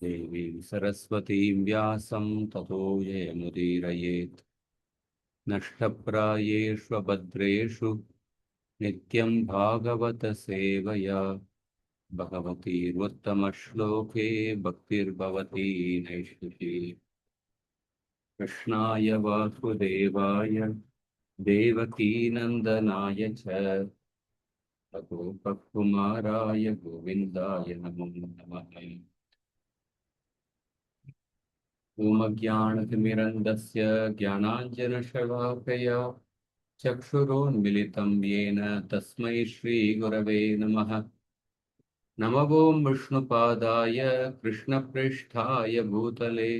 देवीं सरस्वतीं व्यासं ततो जयमुदीरयेत्। नष्टप्रायेष्वभद्रेषु नित्यं भागवतसेवया भगवतीर्वत्तमश्लोके भक्तिर्भवती नैष्ठिकी। कृष्णाय वासुदेवाय देवकीनन्दनाय च गोपकुमाराय गोविन्दाय नमो नमः। ओमज्ञानतिमिरन्दस्य ज्ञानाञ्जनशलाकया चक्षुरोन्मिलितं येन तस्मै श्रीगुरवे नमः। नमः ॐ विष्णुपादाय कृष्णप्रेष्ठाय भूतले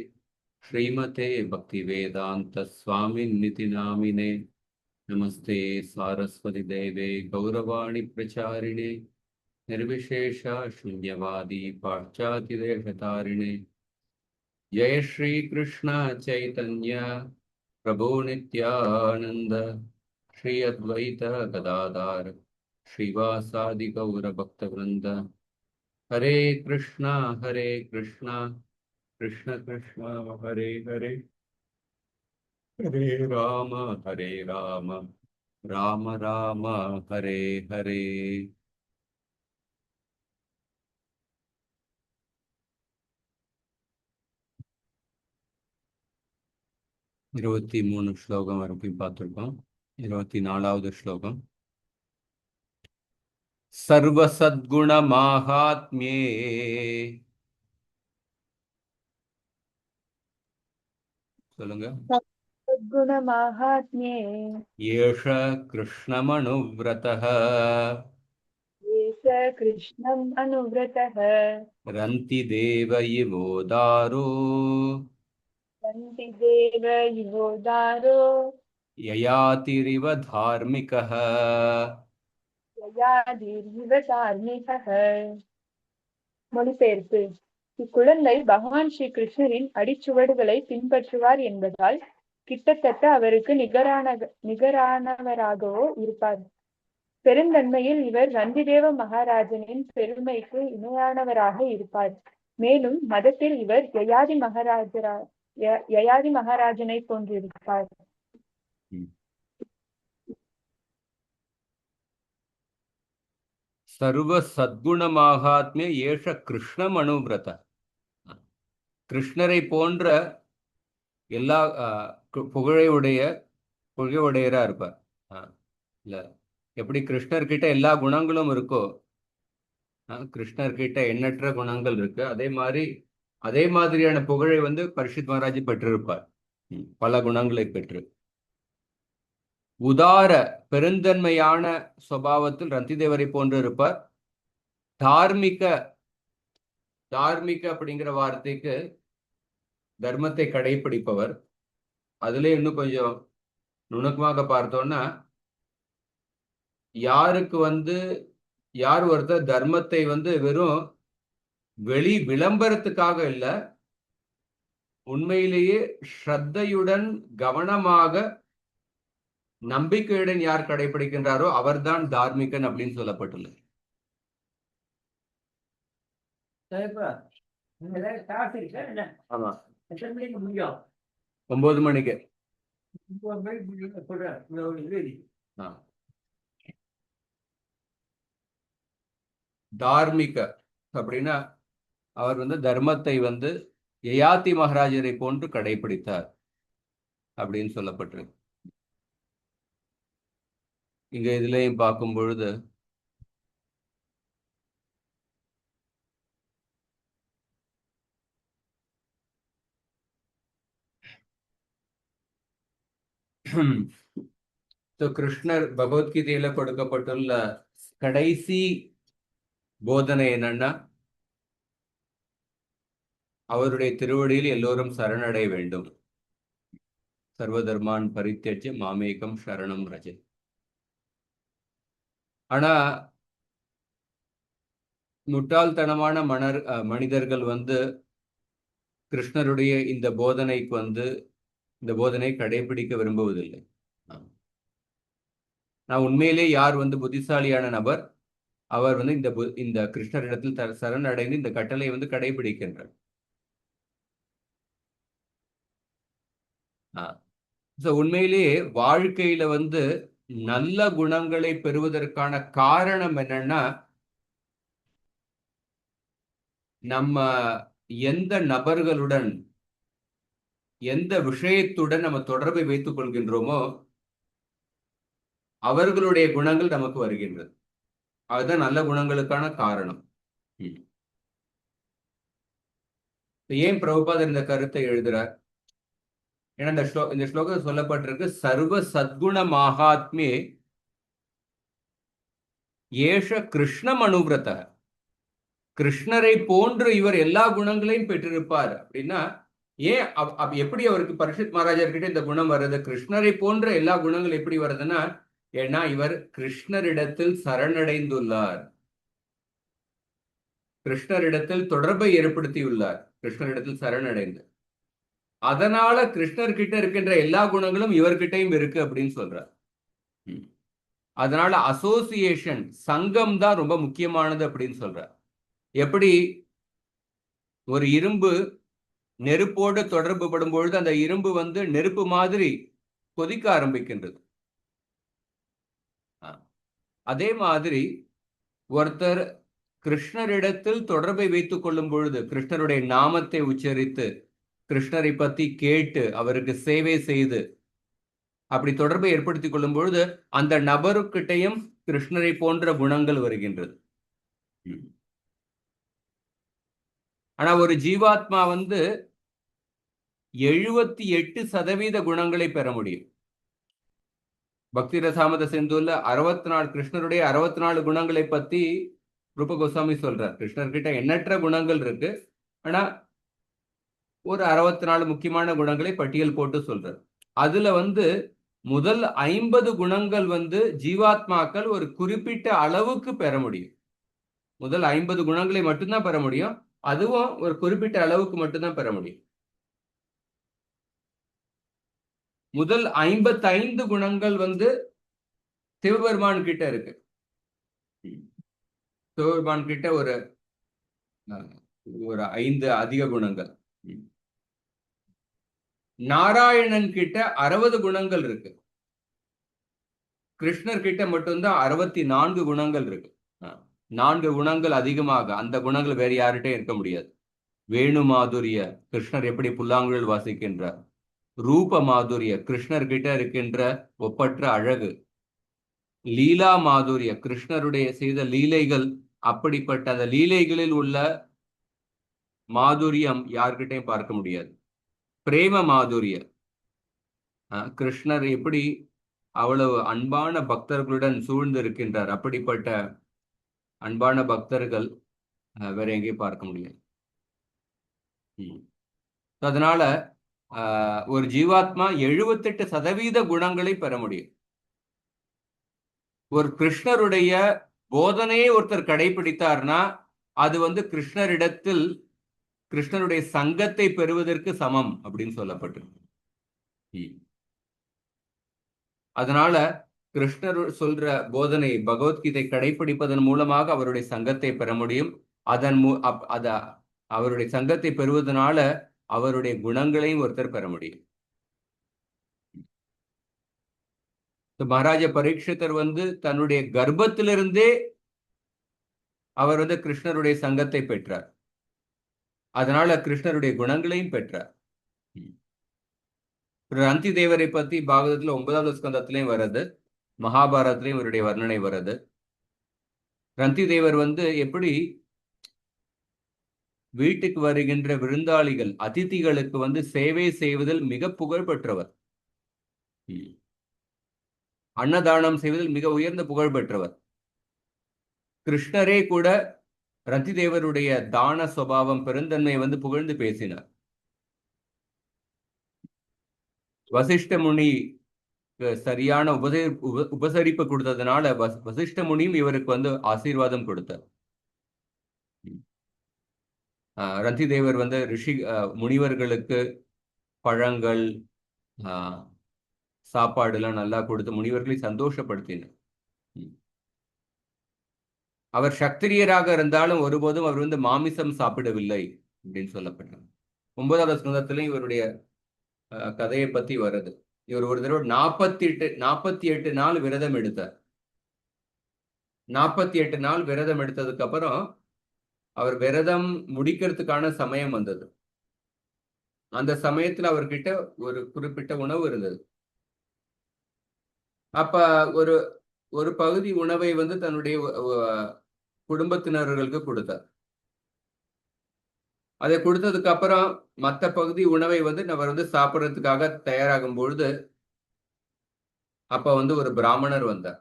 श्रीमते भक्तिवेदान्तस्वामिन्निति नामिने। नमस्ते सारस्वतीदेवे गौरवाणी प्रचारिणे निर्विशेष शून्यवादी पाश्चात्यदेशतारिणे। जय श्री कृष्ण चैतन्य प्रभु नित्यानंद श्री अद्वैत गदाधार श्रीवासादि गौर भक्तवृंद। हरे कृष्णा कृष्ण कृष्ण हरे हरे, हरे राम राम राम हरे हरे। 23 ஸ்லோகம் வரைக்கும் பார்த்துருக்கோம். 24வது ஸ்லோகம். சர்வசத்குண மாஹாத்மியே சொல்லுங்க. सद्गुणमाहात्म्ये ஏஷ கிருஷ்ணமனுவ்ரதः एष कृष्णम् अनुव्रतः ரந்தி தேவ இவோதாரோ सन्ति देव युवोदारो யயாதிரிவ தார்மிகः. ययादीर्घिव धार्मिकः. மொழிபெயர்ப்பு. இக்குழந்தை பகவான் ஸ்ரீ கிருஷ்ணரின் அடிச்சுவடுகளை பின்பற்றுவார் என்பதால் கிட்டத்தட்ட அவருக்கு நிகரானவராகவோ இருப்பார். பெருந்தன்மையில் இவர் ரந்திதேவ மகாராஜனின் பெருமைக்கு இணையானவராக இருப்பார். மேலும் மதத்தில் இவர் யயாதி மகாராஜனை போன்றிருப்பார். சர்வ சத்குண மாகாத்மிய ஏஷ கிருஷ்ணம் அனுவிரத. கிருஷ்ணரை போன்ற எல்லா புகழையுடையரா இருப்பார். இல்ல, எப்படி கிருஷ்ணர்கிட்ட எல்லா குணங்களும் இருக்கோ, கிருஷ்ணர்கிட்ட எண்ணற்ற குணங்கள் இருக்கு, அதே மாதிரியான புகழை பரீட்சித் மகாராஜ் பெற்றிருப்பார். பல குணங்களை பெற்று உதார பெருந்தன்மையான சுபாவத்தில் ரந்திதேவரை போன்று இருப்பார். தார்மிக அப்படிங்கிற வார்த்தைக்கு தர்மத்தை கடைபிடிப்பவர். அதுல இன்னும் கொஞ்சம் நுணுக்கமாக பார்த்தோம்னா, யார் ஒருத்தர் தர்மத்தை வெறும் வெளி விளம்பரத்துக்காக இல்ல, உண்மையிலேயே ஸ்ரத்தையுடன் கவனமாக நம்பிக்கையுடன் யார் கடைபிடிக்கின்றாரோ அவர்தான் தார்மிகன் அப்படின்னு சொல்லப்பட்டுள்ளது. ஆமா, 9 மணிக்கு. தார்மிக அப்படின்னா அவர் தர்மத்தை யயாதி மகாராஜரை போன்று கடைபிடித்தார் அப்படின்னு சொல்லப்பட்டிருக்கு. இங்க இதுலயும் பார்க்கும் பொழுது கிருஷ்ணர் பகவத்கீதையில கொடுக்கப்பட்டுள்ள கடைசி போதனை என்னன்னா, அவருடைய திருவடியில் எல்லோரும் சரணடைய வேண்டும். சர்வதர்மான் பரித்யஜ்ய மாமேகம் சரணம் ரஜ. ஆனா முட்டாள்தனமான மனிதர்கள் கிருஷ்ணருடைய இந்த போதனைக்கு இந்த போதனை கடைபிடிக்க விரும்புவதில்லை. நான் உண்மையிலே யார் புத்திசாலியான நபர், அவர் இந்த கிருஷ்ணரிடத்தில் சரணடைந்து இந்த கட்டளை கடைபிடிக்கின்றார். உண்மையிலேயே வாழ்க்கையில வந்து நல்ல குணங்களை பெறுவதற்கான காரணம் என்னன்னா, நம்ம எந்த நபர்களுடன் எந்த விஷயத்துடன் நம்ம தொடர்பை வைத்துக் கொள்கின்றோமோ அவர்களுடைய குணங்கள் நமக்கு வருகின்றது. அதுதான் நல்ல குணங்களுக்கான காரணம். ஏன் பிரபுபாதர் இந்த கருத்தை எழுதுறார்? ஏன்னா இந்த ஸ்லோகம் சொல்லப்பட்டிருக்கு, சர்வ சத்குண மகாத்மே ஏஷ கிருஷ்ணம் அனுவிரத. கிருஷ்ணரை போன்று இவர் எல்லா குணங்களையும் பெற்றிருப்பார் அப்படின்னா, ஏன் எப்படி அவருக்கு பரீட்சித் மகாராஜர்கிட்ட இந்த குணம் வருது? கிருஷ்ணரை போன்ற எல்லா குணங்களும் எப்படி வருதுன்னா, ஏன்னா இவர் கிருஷ்ணரிடத்தில் சரணடைந்துள்ளார், கிருஷ்ணரிடத்தில் தொடர்பை ஏற்படுத்தியுள்ளார், கிருஷ்ணரிடத்தில் சரணடைந்து. அதனால கிருஷ்ணர் கிட்ட இருக்கின்ற எல்லா குணங்களும் இவர்கிட்டையும் இருக்கு அப்படின்னு சொல்றார். அதனால அசோசியேஷன், சங்கம் தான் ரொம்ப முக்கியமானது அப்படின்னு சொல்றார். எப்படி ஒரு இரும்பு நெருப்போடு தொடர்பு படும் பொழுது அந்த இரும்பு வந்து நெருப்பு மாதிரி கொதிக்க ஆரம்பிக்கின்றது. அதே மாதிரி ஒருத்தர் கிருஷ்ணரிடத்தில் தொடர்பை வைத்துக் கொள்ளும் பொழுது, கிருஷ்ணருடைய நாமத்தை உச்சரித்து, கிருஷ்ணரை பத்தி கேட்டு, அவருக்கு சேவை செய்து, அப்படி தொடர்பை ஏற்படுத்திக் கொள்ளும் பொழுது அந்த நபருக்கிட்டையும் கிருஷ்ணரை போன்ற குணங்கள் வருகின்றது. ஆனா ஒரு ஜீவாத்மா வந்து 78% குணங்களை பெற முடியும். பக்தி ரசாமத சிந்துல 64 கிருஷ்ணருடைய 64 குணங்களை பத்தி ரூப கோஸ்வாமி சொல்றார். கிருஷ்ணர்கிட்ட எண்ணற்ற குணங்கள் இருக்கு, ஆனா ஒரு 64 முக்கியமான குணங்களை பட்டியல் போட்டு சொல்றார். அதுல வந்து முதல் 50 குணங்கள் வந்து ஜீவாத்மாக்கள் ஒரு குறிப்பிட்ட அளவுக்கு பெற முடியும். முதல் 50 குணங்களை மட்டும்தான் பெற முடியும், அதுவும் ஒரு குறிப்பிட்ட அளவுக்கு மட்டும்தான் பெற முடியும். முதல் 55 குணங்கள் வந்து சிவபெருமான் கிட்ட இருக்கு. சிவபெருமான் கிட்ட ஒரு 5 அதிக குணங்கள். நாராயணன் கிட்ட 60 குணங்கள் இருக்கு. கிருஷ்ணர் கிட்ட மட்டும்தான் 64 குணங்கள் இருக்கு. 4 குணங்கள் அதிகமாக, அந்த குணங்கள் வேற யார்கிட்டையும் இருக்க முடியாது. வேணு மாதுரிய, கிருஷ்ணர் எப்படி புல்லாங்குழல் வாசிக்கின்றார். ரூப மாதுரிய, கிருஷ்ணர் கிட்ட இருக்கின்ற ஒப்பற்ற அழகு. லீலா மாதுரிய, கிருஷ்ணருடைய செய்த லீலைகள், அப்படிப்பட்ட அந்த லீலைகளில் உள்ள மாதுரியம் யார்கிட்டையும் பார்க்க முடியாது. பிரேம மாதுரிய, கிருஷ்ணர் எப்படி அவ்வளவு அன்பான பக்தர்களுடன் சூழ்ந்து இருக்கின்றார், அப்படிப்பட்ட அன்பான பக்தர்கள் வேற எங்கேயும் பார்க்க முடியாது. அதனால ஒரு ஜீவாத்மா 78% குணங்களை பெற முடியும். ஒரு கிருஷ்ணருடைய போதனையை ஒருத்தர் கடைபிடித்தார்னா அது வந்து கிருஷ்ணரிடத்தில் கிருஷ்ணருடைய சங்கத்தை பெறுவதற்கு சமம் அப்படின்னு சொல்லப்பட்டிருக்கு. அதனால கிருஷ்ணர் சொல்ற போதனை, பகவத்கீதை கடைபிடிப்பதன் மூலமாக அவருடைய சங்கத்தை பெற முடியும். அவருடைய சங்கத்தை பெறுவதனால அவருடைய குணங்களையும் ஒருத்தர் பெற முடியும். மகாராஜா பரீட்சிதர் வந்து தன்னுடைய கர்ப்பத்திலிருந்தே அவர் வந்து கிருஷ்ணருடைய சங்கத்தை பெற்றார். அதனால கிருஷ்ணருடைய குணங்களையும் பெற்றார். ரந்தி தேவரை பத்தி பாகவதத்துல 9வது ஸ்கந்தத்திலையும் வருது, மகாபாரதத்திலையும் இவருடைய வர்ணனை வருது. ரந்தி தேவர் வந்து எப்படி வீட்டுக்கு வருகின்ற விருந்தாளிகள், அதிதிகளுக்கு வந்து சேவை செய்வதில் மிக புகழ் பெற்றவர், அன்னதானம் செய்வதில் மிக உயர்ந்த புகழ் பெற்றவர். கிருஷ்ணரே கூட ரந்தி தேவருடைய தான சுபாவம், பெருந்தன்மை வந்து புகழ்ந்து பேசினார். வசிஷ்ட முனி சரியான உபசரிப்பு கொடுத்ததுனால வசிஷ்ட முனியும் இவருக்கு வந்து ஆசீர்வாதம் கொடுத்தார். ரந்தி தேவர் வந்து முனிவர்களுக்கு பழங்கள், சாப்பாடு எல்லாம் நல்லா கொடுத்து முனிவர்களை சந்தோஷப்படுத்தினார். அவர் சக்திரியராக இருந்தாலும் ஒருபோதும் அவர் வந்து மாமிசம் சாப்பிடவில்லை அப்படின்னு சொல்லப்பட்டார். 9வது ஸ்கந்தத்திலும் இவருடைய கதையை பத்தி வருது. இவர் ஒரு தடவை 48 நாள் விரதம் எடுத்தார். 48 நாள் விரதம் எடுத்ததுக்கு அப்புறம் அவர் விரதம் முடிக்கிறதுக்கான சமயம் வந்தது. அந்த சமயத்துல அவர்கிட்ட ஒரு குறிப்பிட்ட உணவு இருந்தது. அப்ப ஒரு ஒரு பகுதி உணவை வந்து தன்னுடைய குடும்பத்தினர்களுக்கு கொடுத்தார். அதை கொடுத்ததுக்கு அப்புறம் மத்த பகுதி உணவை வந்து அவர் வந்து சாப்பிடுறதுக்காக தயாராகும் பொழுது அப்ப வந்து ஒரு பிராமணர் வந்தார்.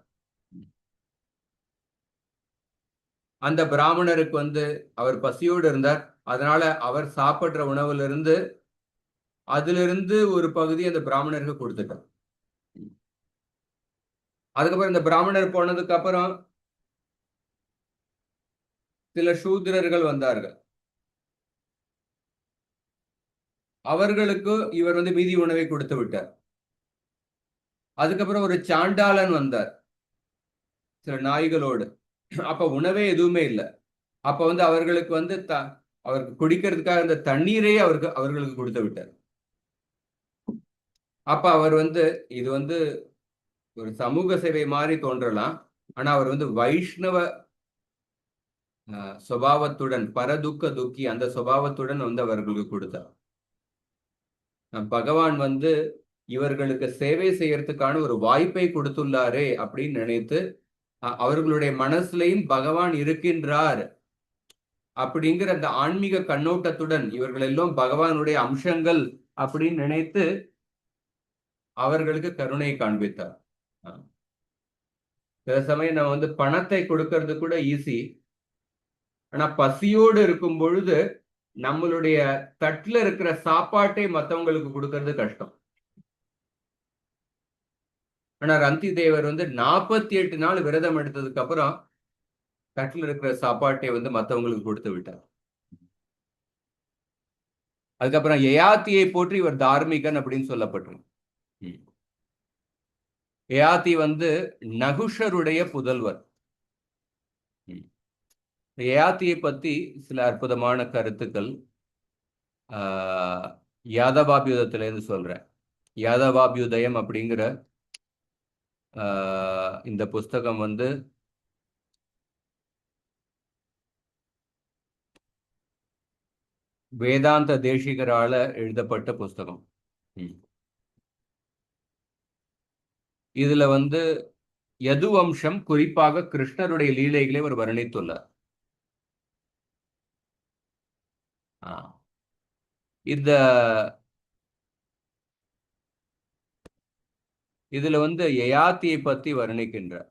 அந்த பிராமணருக்கு வந்து அவர் பசியோடு இருந்தார். அதனால அவர் சாப்பிடுற உணவுல அதிலிருந்து ஒரு பகுதி அந்த பிராமணருக்கு கொடுத்துட்டார். அதுக்கப்புறம் இந்த பிராமணர் போனதுக்கு அப்புறம் சில சூத்திரர்கள் வந்தார்கள். அவர்களுக்கு இவர் வந்து மீதி உணவை கொடுத்து விட்டார். அதுக்கப்புறம் ஒரு சாண்டாளன் வந்தார் சில நாய்களோடு. அப்ப உணவே எதுவுமே இல்லை. அப்ப வந்து அவர்களுக்கு வந்து அவருக்கு குடிக்கிறதுக்காக அந்த தண்ணீரே அவர்களுக்கு கொடுத்து விட்டார். அப்ப அவர் வந்து இது வந்து ஒரு சமூக சேவை மாதிரி தோன்றலாம். ஆனா அவர் வந்து வைஷ்ணவ சுபாவத்துடன் பரதுக்க துக்கி அந்த சுபாவத்துடன் வந்து அவர்களுக்கு கொடுத்தார். பகவான் வந்து இவர்களுக்கு சேவை செய்யறதுக்கான ஒரு வாய்ப்பை கொடுத்துள்ளாரே அப்படின்னு நினைத்து அவர்களுடைய மனசுலையும் பகவான் இருக்கின்றார் அப்படிங்கிற அந்த ஆன்மீக கண்ணோட்டத்துடன் இவர்கள் எல்லாம் பகவானுடைய அம்சங்கள் அப்படின்னு நினைத்து அவர்களுக்கு கருணை காண்பித்தார். சில சமயம் நம்ம வந்து பணத்தை கொடுக்கறது கூட ஈஸி. ஆனா பசியோடு இருக்கும் பொழுது நம்மளுடைய தட்டுல இருக்கிற சாப்பாட்டை மற்றவங்களுக்கு கொடுக்கறது கஷ்டம். ஆனா ரந்தி தேவர் வந்து 48 நாள் விரதம் எடுத்ததுக்கு அப்புறம் தட்டுல இருக்கிற சாப்பாட்டை வந்து மற்றவங்களுக்கு கொடுத்து விட்டார். அதுக்கப்புறம் யயாத்தியை போற்றி இவர் தார்மீகன் அப்படின்னு சொல்லப்பட்டிருக்கு. யயாதி வந்து நகுஷருடைய புதல்வர். யயாத்தியை பத்தி சில அற்புதமான கருத்துக்கள் யாதவாபியுதத்திலேருந்து சொல்றேன். யாதவாபியுதயம் அப்படிங்கிற இந்த புஸ்தகம் வந்து வேதாந்த தேசிகரால எழுதப்பட்ட புஸ்தகம். இதுல வந்து யதுவம்சம் குறிப்பாக கிருஷ்ணருடைய லீலைகளை அவர் வர்ணித்துள்ளார். இந்த இதுல வந்து யயாத்தியை பத்தி வர்ணிக்கின்றார்.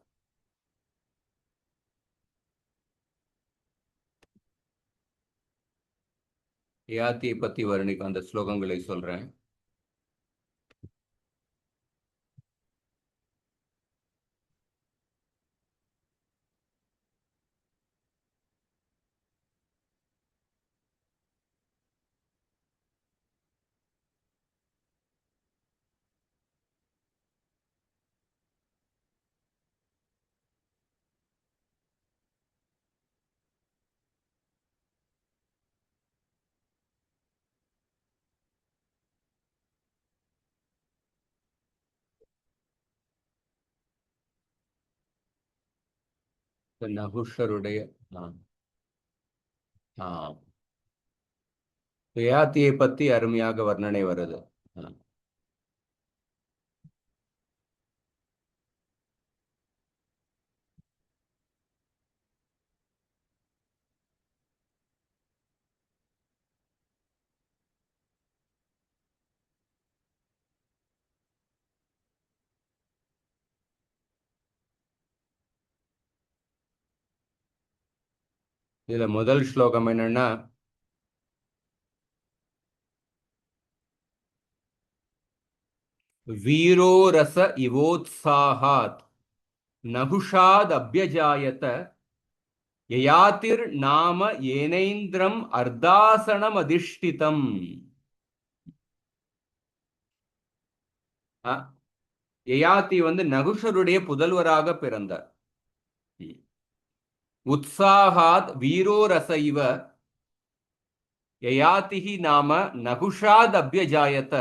யயாத்தியை பத்தி வர்ணிக்கும் அந்த ஸ்லோகங்களை சொல்றேன். நகுஷருடைய யயாத்தியை பத்தி அருமையாக வர்ணனை வருது. இதுல முதல் ஸ்லோகம் என்னன்னா, வீரோ ரச இவோத்சாகாத் நகுஷாத் அப்யஜாயத யயாதிர் நாம ஏனைந்திரம் அர்த்தாசனம் அதிஷ்டிதம். யயாதி வந்து நகுஷருடைய புதல்வராக பிறந்தார். உத்சாகாத் வீரோ ரச இவ யயாதிஹி நாம நகுஷாத் அப்யஜாயத.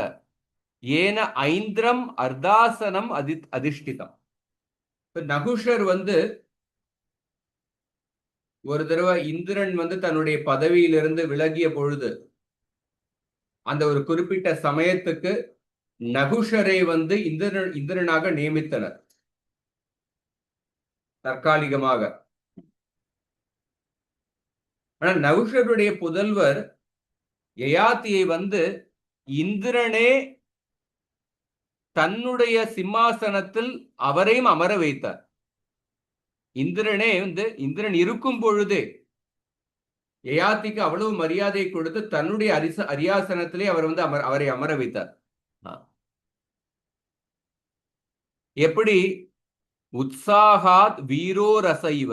ஏன ஐந்திரம் அர்த்தாசனம் அதிஷ்டிதம். நகுஷர் வந்து ஒரு தடவை இந்திரன் வந்து தன்னுடைய பதவியிலிருந்து விலகிய பொழுது அந்த ஒரு குறிப்பிட்ட சமயத்துக்கு நகுஷரை வந்து இந்திரனாக நியமித்தனர் தற்காலிகமாக. ஆனா நகுஷருடைய புதல்வர் யயாதியை வந்து இந்திரனே தன்னுடைய சிம்மாசனத்தில் அவரையும் அமர வைத்தார். இந்திரன் இருக்கும் பொழுதே யயாதிக்கு அவ்வளவு மரியாதை கொடுத்து தன்னுடைய அரியாசனத்திலே அவர் வந்து அவரை அமர வைத்தார். எப்படி உற்சாகாத் வீரோ ரசைவ,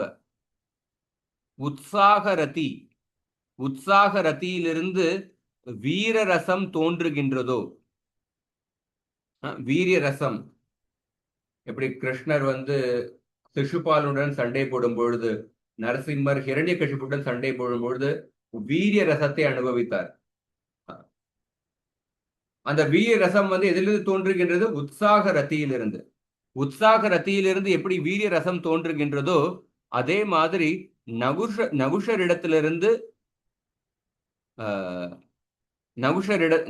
உற்சாக ரதியிலிருந்து வீர ரசம் தோன்றுகின்றதோ, வீரிய ரசம் எப்படி கிருஷ்ணர் வந்து சிசுபாலுடன் சண்டை போடும் பொழுது, நரசிம்மர் ஹிரண்யகசிபுடன் சண்டை போடும் பொழுது வீரிய ரசத்தை அனுபவித்தார். அந்த வீரிய ரசம் வந்து எதிலிருந்து தோன்றுகின்றது? உற்சாக ரத்தியிலிருந்து. உற்சாக ரத்தியிலிருந்து எப்படி வீரிய ரசம் தோன்றுகின்றதோ அதே மாதிரி நகுஷரிடத்திலிருந்து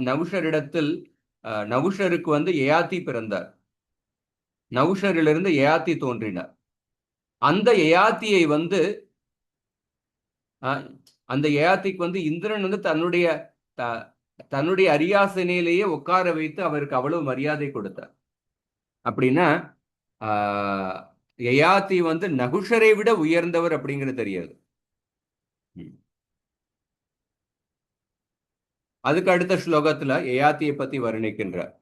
நகுஷரிடத்தில் நகுஷருக்கு வந்து யயாதி பிறந்தார். நகுஷரிலிருந்து யயாதி தோன்றினார். அந்த யயாதியை வந்து அந்த யயாதிக்கு வந்து இந்திரன் வந்து தன்னுடைய அரியாசனையிலேயே உட்கார வைத்து அவருக்கு அவ்வளவு மரியாதை கொடுத்தார். அப்படின்னா யயாதி வந்து நகுஷரை விட உயர்ந்தவர் அப்படிங்கிறது தெரியாது. அதுக்கு அடுத்த ஸ்லோகத்துல யயாதியை பத்தி வர்ணிக்கின்றார்.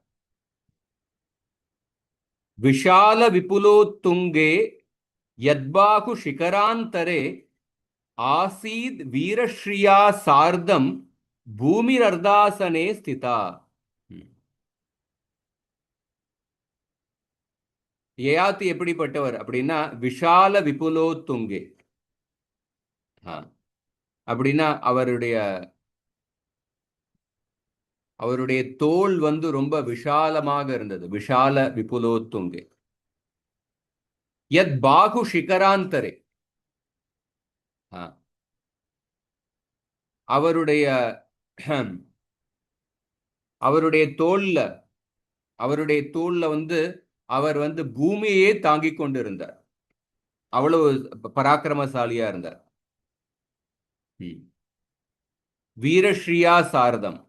விஷால விபுலோத்துங்கே யத்பாகு சிகராந்தரே ஆசீத் வீரஸ்ரீயா சார்தம் பூமிரர்தாசனே ஸ்திதா. யயாதி எப்படிப்பட்டவர் அப்படின்னா விஷால விபுலோத்துங்கே. அப்படின்னா அவருடைய தோல் வந்து ரொம்ப விஷாலமாக இருந்தது. விஷால விபுலோத்துங்கே. யத் பாகு சிகராந்தரே, அவருடைய தோல்ல வந்து அவர் வந்து பூமியே தாங்கிக் கொண்டிருந்தார். அவ்வளவு பராக்கிரமசாலியா இருந்தார். வீரஸ்ரீயா சாரதம்,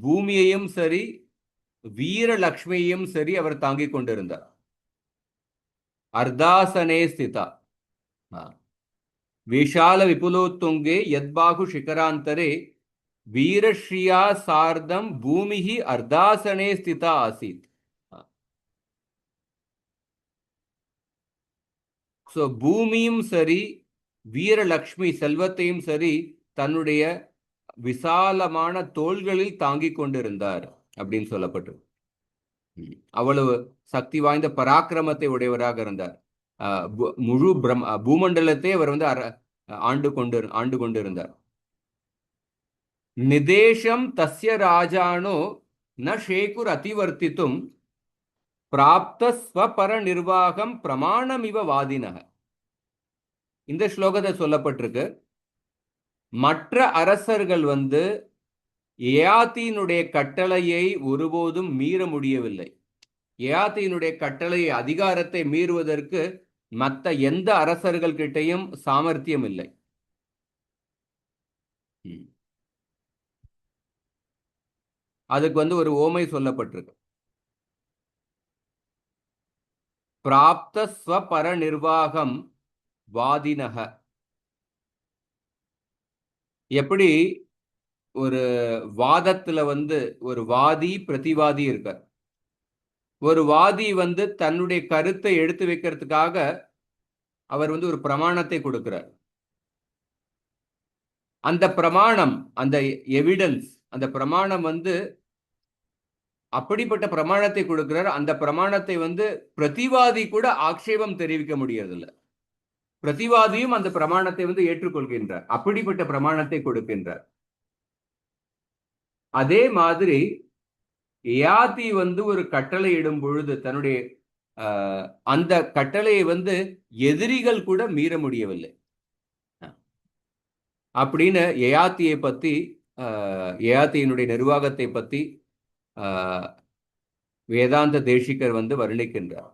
பூமியையும் சரி வீரலக்ஷ்மியையும் சரி அவர் தாங்கிக் கொண்டிருந்தார். அர்தாசனே ஸ்திதா. விஷால விபுலோத்துங்கே யத்பாகு சிகராந்தரே வீரஸ்ரீயா சார்தம் பூமிஹி அர்தாசனே ஸ்திதா ஆசீத். ஸோ பூமியும் சரி வீரலக்ஷ்மி செல்வத்தையும் சரி தன்னுடைய விசாலமான தோள்களில் தாங்கிக் கொண்டிருந்தார் அப்படின்னு சொல்லப்பட்டு. அவ்வளவு சக்தி வாய்ந்த பராக்கிரமத்தை உடையவராக இருந்தார். முழு பூமண்டலத்தை அவர் வந்து ஆண்டு கொண்டிருந்தார். நிதேஷம் தஸ்ய ராஜானோ ந ஷேகுர் அதிவர்த்தித்தும் பிராப்த ஸ்வபர நிர்வாகம் பிரமாணமிவ வாதினக. இந்த ஸ்லோகத்தை சொல்லப்பட்டிருக்கு. மற்ற அரசர்கள் வந்து யயாதியினுடைய கட்டளையை ஒருபோதும் மீற முடியவில்லை. யயாதியினுடைய கட்டளையை அதிகாரத்தை மீறுவதற்கு மற்ற எந்த அரசர்கள் கிட்டையும் சாமர்த்தியம் இல்லை. அதுக்கு வந்து ஒரு ஓமை சொல்லப்பட்டிருக்கு. பிராப்த ஸ்வபர நிர்வாகம் வாதினக. எப்படி ஒரு வாதத்துல வந்து ஒரு வாதி பிரதிவாதி இருக்கார். ஒரு வாதி வந்து தன்னுடைய கருத்தை எடுத்து வைக்கிறதுக்காக அவர் வந்து ஒரு பிரமாணத்தை கொடுக்கிறார். அந்த பிரமாணம், அந்த எவிடன்ஸ், அந்த பிரமாணம் வந்து அப்படிப்பட்ட பிரமாணத்தை கொடுக்கிறார். அந்த பிரமாணத்தை வந்து பிரதிவாதி கூட ஆட்சேபம் தெரிவிக்க முடியறதில்லை. பிரதிவாதியும் அந்த பிரமாணத்தை வந்து ஏற்றுக்கொள்கின்றார். அப்படிப்பட்ட பிரமாணத்தை கொடுக்கின்றார். அதே மாதிரி யயாதி வந்து ஒரு கட்டளை இடும் பொழுது தன்னுடைய அந்த கட்டளையை வந்து எதிரிகள் கூட மீற முடியவில்லை அப்படின்னு யயாத்தியை பத்தி யயாத்தியினுடைய நிர்வாகத்தை பத்தி வேதாந்த தேசிகர் வந்து வர்ணிக்கின்றார்.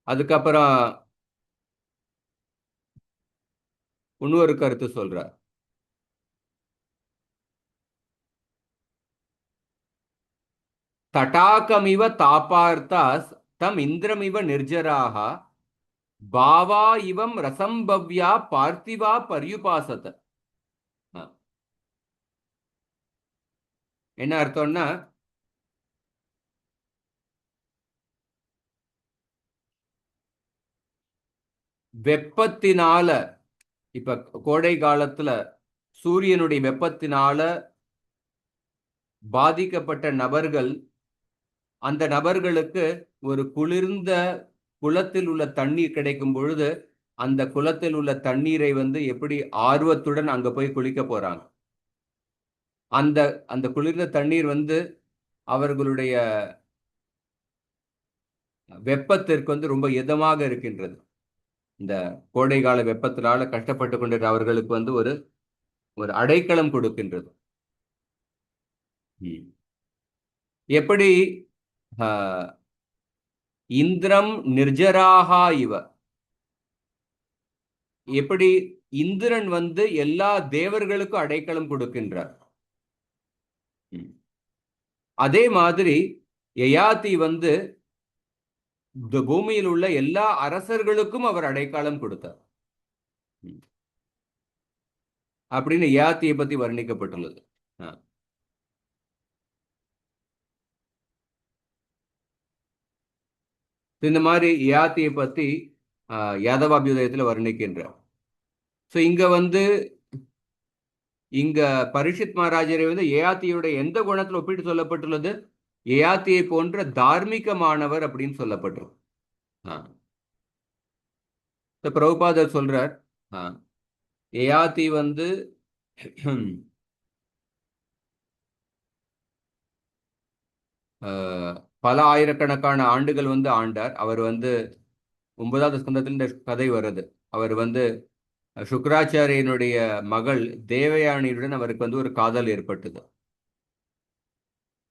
அதுக்கப்புறம் இன்னொரு கருத்து சொல்றார். தடாகமிவ தாபார்த்தாஸ் தம் இந்திரமிவ நிர்ஜராக பாவா இவம் ரசம்பவ்யா பார்த்திவா பர்யுபாசத. என்ன அர்த்தம்னா, வெப்பத்தினால இப்ப கோடை காலத்துல சூரியனுடைய வெப்பத்தினால பாதிக்கப்பட்ட நபர்கள், அந்த நபர்களுக்கு ஒரு குளிர்ந்த குளத்தில் உள்ள தண்ணீர் கிடைக்கும் பொழுது அந்த குளத்தில் உள்ள தண்ணீரை வந்து எப்படி ஆர்வத்துடன் அங்க போய் குளிக்க போறாங்க. அந்த அந்த குளிர்ந்த தண்ணீர் வந்து அவர்களுடைய வெப்பத்திற்கு வந்து ரொம்ப இதமாக இருக்கின்றது. இந்த கோடை கால வெப்பத்தினால கஷ்டப்பட்டு கொண்டிருக்கிற அவர்களுக்கு வந்து ஒரு ஒரு அடைக்கலம் கொடுக்கின்றது. எப்படி இந்திரம் நிர்ஜராகா இவ, எப்படி இந்திரன் வந்து எல்லா தேவர்களுக்கும் அடைக்கலம் கொடுக்கின்றார், அதே மாதிரி யயாதி வந்து பூமியில் உள்ள எல்லா அரசர்களுக்கும் அவர் அடைக்கலம் கொடுத்தார் அப்படின்னு யயாத்தியை பத்தி வர்ணிக்கப்பட்டுள்ளது. இந்த மாதிரி யயாத்தியை பத்தி யாதவாபியுதயத்தில் வர்ணிக்கின்றார். ஸோ இங்க வந்து இங்க பரீட்சித் மகாராஜரை வந்து யயாத்தியுடைய எந்த குணத்தில் ஒப்பிட்டு சொல்லப்பட்டுள்ளது? யயாத்தியை போன்ற தார்மீகமானவர் அப்படின்னு சொல்லப்பட்டிருக்கு. பிரபுபாதர் சொல்றார், யயாதி வந்து பல ஆயிரக்கணக்கான ஆண்டுகள் வந்து ஆண்டார். அவர் வந்து 9வது ஸ்கந்தத்தில் இந்த கதை வருது. அவர் வந்து சுக்கராச்சாரியனுடைய மகள் தேவயானியுடன் அவருக்கு வந்து ஒரு காதல் ஏற்பட்டது.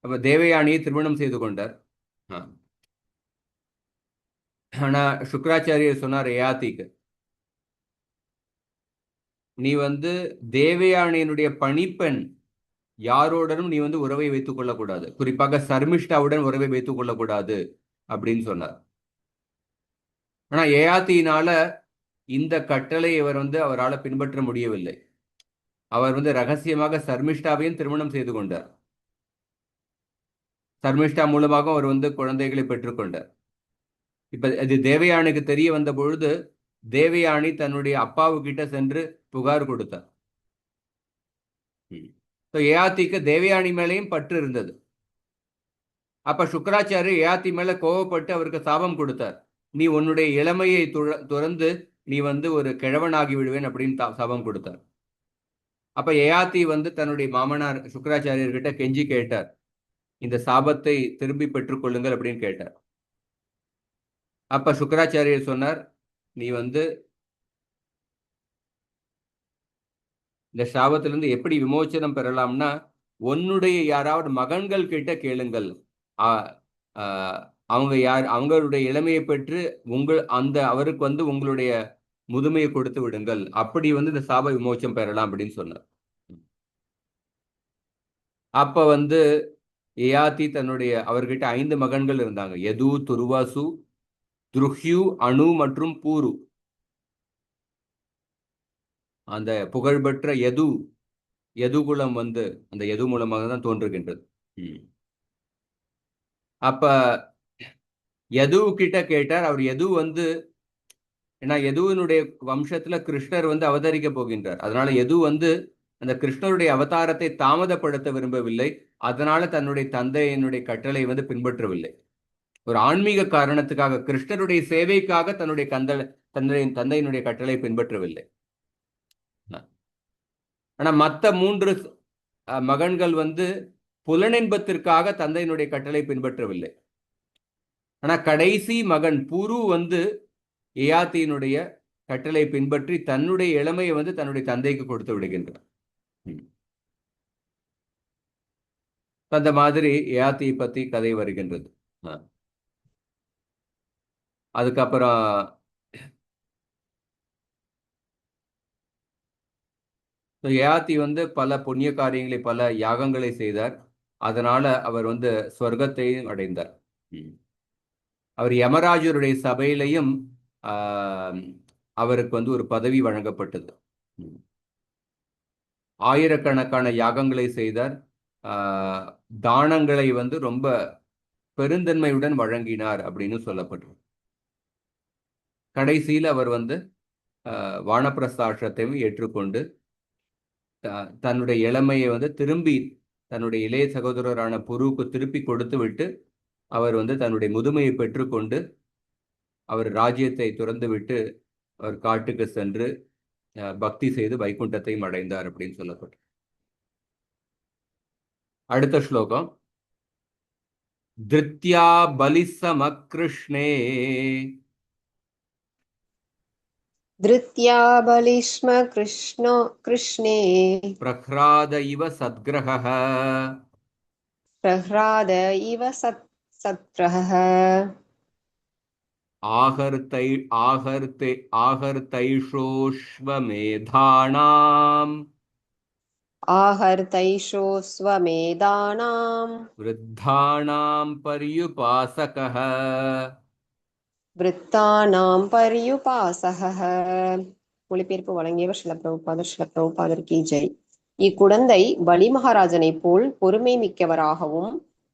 அப்ப தேவயானியை திருமணம் செய்து கொண்டார். ஆனா சுக்கராச்சாரியர் சொன்னார் யயாதிக்கு, நீ வந்து தேவயானியினுடைய பணிப்பெண் யாரோடனும் நீ வந்து உறவை வைத்துக் கொள்ளக்கூடாது, குறிப்பாக சர்மிஷ்டாவுடன் உறவை வைத்துக் கொள்ளக்கூடாது அப்படின்னு சொன்னார். ஆனா யயாத்தியினால இந்த கட்டளை இவர் வந்து அவரால் பின்பற்ற முடியவில்லை. அவர் வந்து ரகசியமாக சர்மிஷ்டாவையும் திருமணம் செய்து கொண்டார். சர்மிஷ்டா மூலமாக அவர் வந்து குழந்தைகளை பெற்றுக்கொண்டார். இப்ப இது தேவயானிக்கு தெரிய வந்த பொழுது தேவயானி தன்னுடைய அப்பாவு கிட்ட சென்று புகார் கொடுத்தார். யயாத்திக்கு தேவயானி மேலேயும் பற்று இருந்தது. அப்ப சுக்கராச்சாரியர் யயாத்தி மேல கோவப்பட்டு அவருக்கு சாபம் கொடுத்தார். நீ உன்னுடைய இளமையை துறந்து நீ வந்து ஒரு கிழவனாகி விடுவேன் அப்படின்னு சாபம் கொடுத்தார். அப்ப யயாத்தி வந்து தன்னுடைய மாமனார் சுக்கராச்சாரியர்கிட்ட கெஞ்சி கேட்டார், இந்த சாபத்தை திரும்பி பெற்றுக் கொள்ளுங்கள் அப்படின்னு கேட்டார். அப்ப சுக்கராச்சாரியர் சொன்னார், நீ வந்து இந்த சாபத்திலிருந்து எப்படி விமோச்சனம் பெறலாம்னா, உன்னுடைய யாராவது மகன்கள் கிட்ட கேளுங்கள், அவங்க யார், அவங்களுடைய இளமையை பெற்று அந்த அவருக்கு வந்து உங்களுடைய முதுமையை கொடுத்து விடுங்கள், அப்படி வந்து இந்த சாப விமோச்சம் பெறலாம் அப்படின்னு சொன்னார். அப்ப வந்து யயாதி தன்னுடைய அவர்கிட்ட 5 மகன்கள் இருந்தாங்க, யது, துர்வாசு, துருஹ்யு, அணு மற்றும் பூரு. அந்த புகழ்பெற்ற யதுகுலம் வந்து அந்த யது மூலமாக தான் தோன்றுகின்றது. அப்ப யது கிட்ட கேட்டார். அவர் யது வந்து, ஏன்னா யதுவினுடைய வம்சத்துல கிருஷ்ணர் வந்து அவதரிக்க போகின்றார். அதனால யது வந்து அந்த கிருஷ்ணருடைய அவதாரத்தை தாமதப்படுத்த விரும்பவில்லை. அதனால தன்னுடைய தந்தையினுடைய கட்டளை வந்து பின்பற்றவில்லை. ஒரு ஆன்மீக காரணத்துக்காக, கிருஷ்ணருடைய சேவைக்காக தன்னுடைய தந்தையினுடைய கட்டளை பின்பற்றவில்லை. ஆனா மத்த 3 மகன்கள் வந்து புலனின்பத்திற்காக தந்தையினுடைய கட்டளை பின்பற்றவில்லை. ஆனா கடைசி மகன் புரு வந்து யயாதியினுடைய கட்டளை பின்பற்றி தன்னுடைய இளமையை வந்து தன்னுடைய தந்தைக்கு கொடுத்து விடுகின்றார். அந்த மாதிரி யயாதியை பத்தி கதை வருகின்றது. அதுக்கப்புறம் யயாதி வந்து பல புண்ணிய காரியங்களை, பல யாகங்களை செய்தார். அதனால அவர் வந்து சொர்க்கத்தையும் அடைந்தார். அவர் யமராஜருடைய சபையிலையும் அவருக்கு வந்து ஒரு பதவி வழங்கப்பட்டது. ஆயிரக்கணக்கான யாகங்களை செய்தார். தானங்களை வந்து ரொம்ப பெருந்தன்மையுடன் வழங்கினார் அப்படின்னு சொல்லப்பட்டது. கடைசியில் அவர் வந்து வானப்பிரஸ்த ஆசிரமத்தையும் ஏற்றுக்கொண்டு தன்னுடைய இளமையை வந்து திரும்பி தன்னுடைய இளைய சகோதரரான புருவுக்கு திருப்பி கொடுத்து விட்டு அவர் வந்து தன்னுடைய முதுமையை பெற்றுக்கொண்டு அவர் ராஜ்யத்தை துறந்து விட்டு அவர் காட்டுக்கு சென்று பக்தி செய்து வைகுண்டத்தையும் அடைந்தார் அப்படின்னு சொல்லப்பட்டு. அடுத்த ஸ்லோகம். திருத்யா பலிசமக்ருஷ்ணே धृत्या बलिष्म कृष्णे प्रह्लाद इव सद्ग्रहः प्रह्लाद इव सत्ग्रहः आहर्तैषोऽश्वमेधानां वृद्धानां पर्युपासकः वृत्तानां पर्युपासकः. மொழிபெயர்ப்பு வழங்கியவர் ஸ்ரீல பிரபுபாதர். ஸ்ரீல பிரபுபாதர் கி ஜெய். இக்குழந்தை பலி மகாராஜனை போல் பொறுமை மிக்கவராகவும்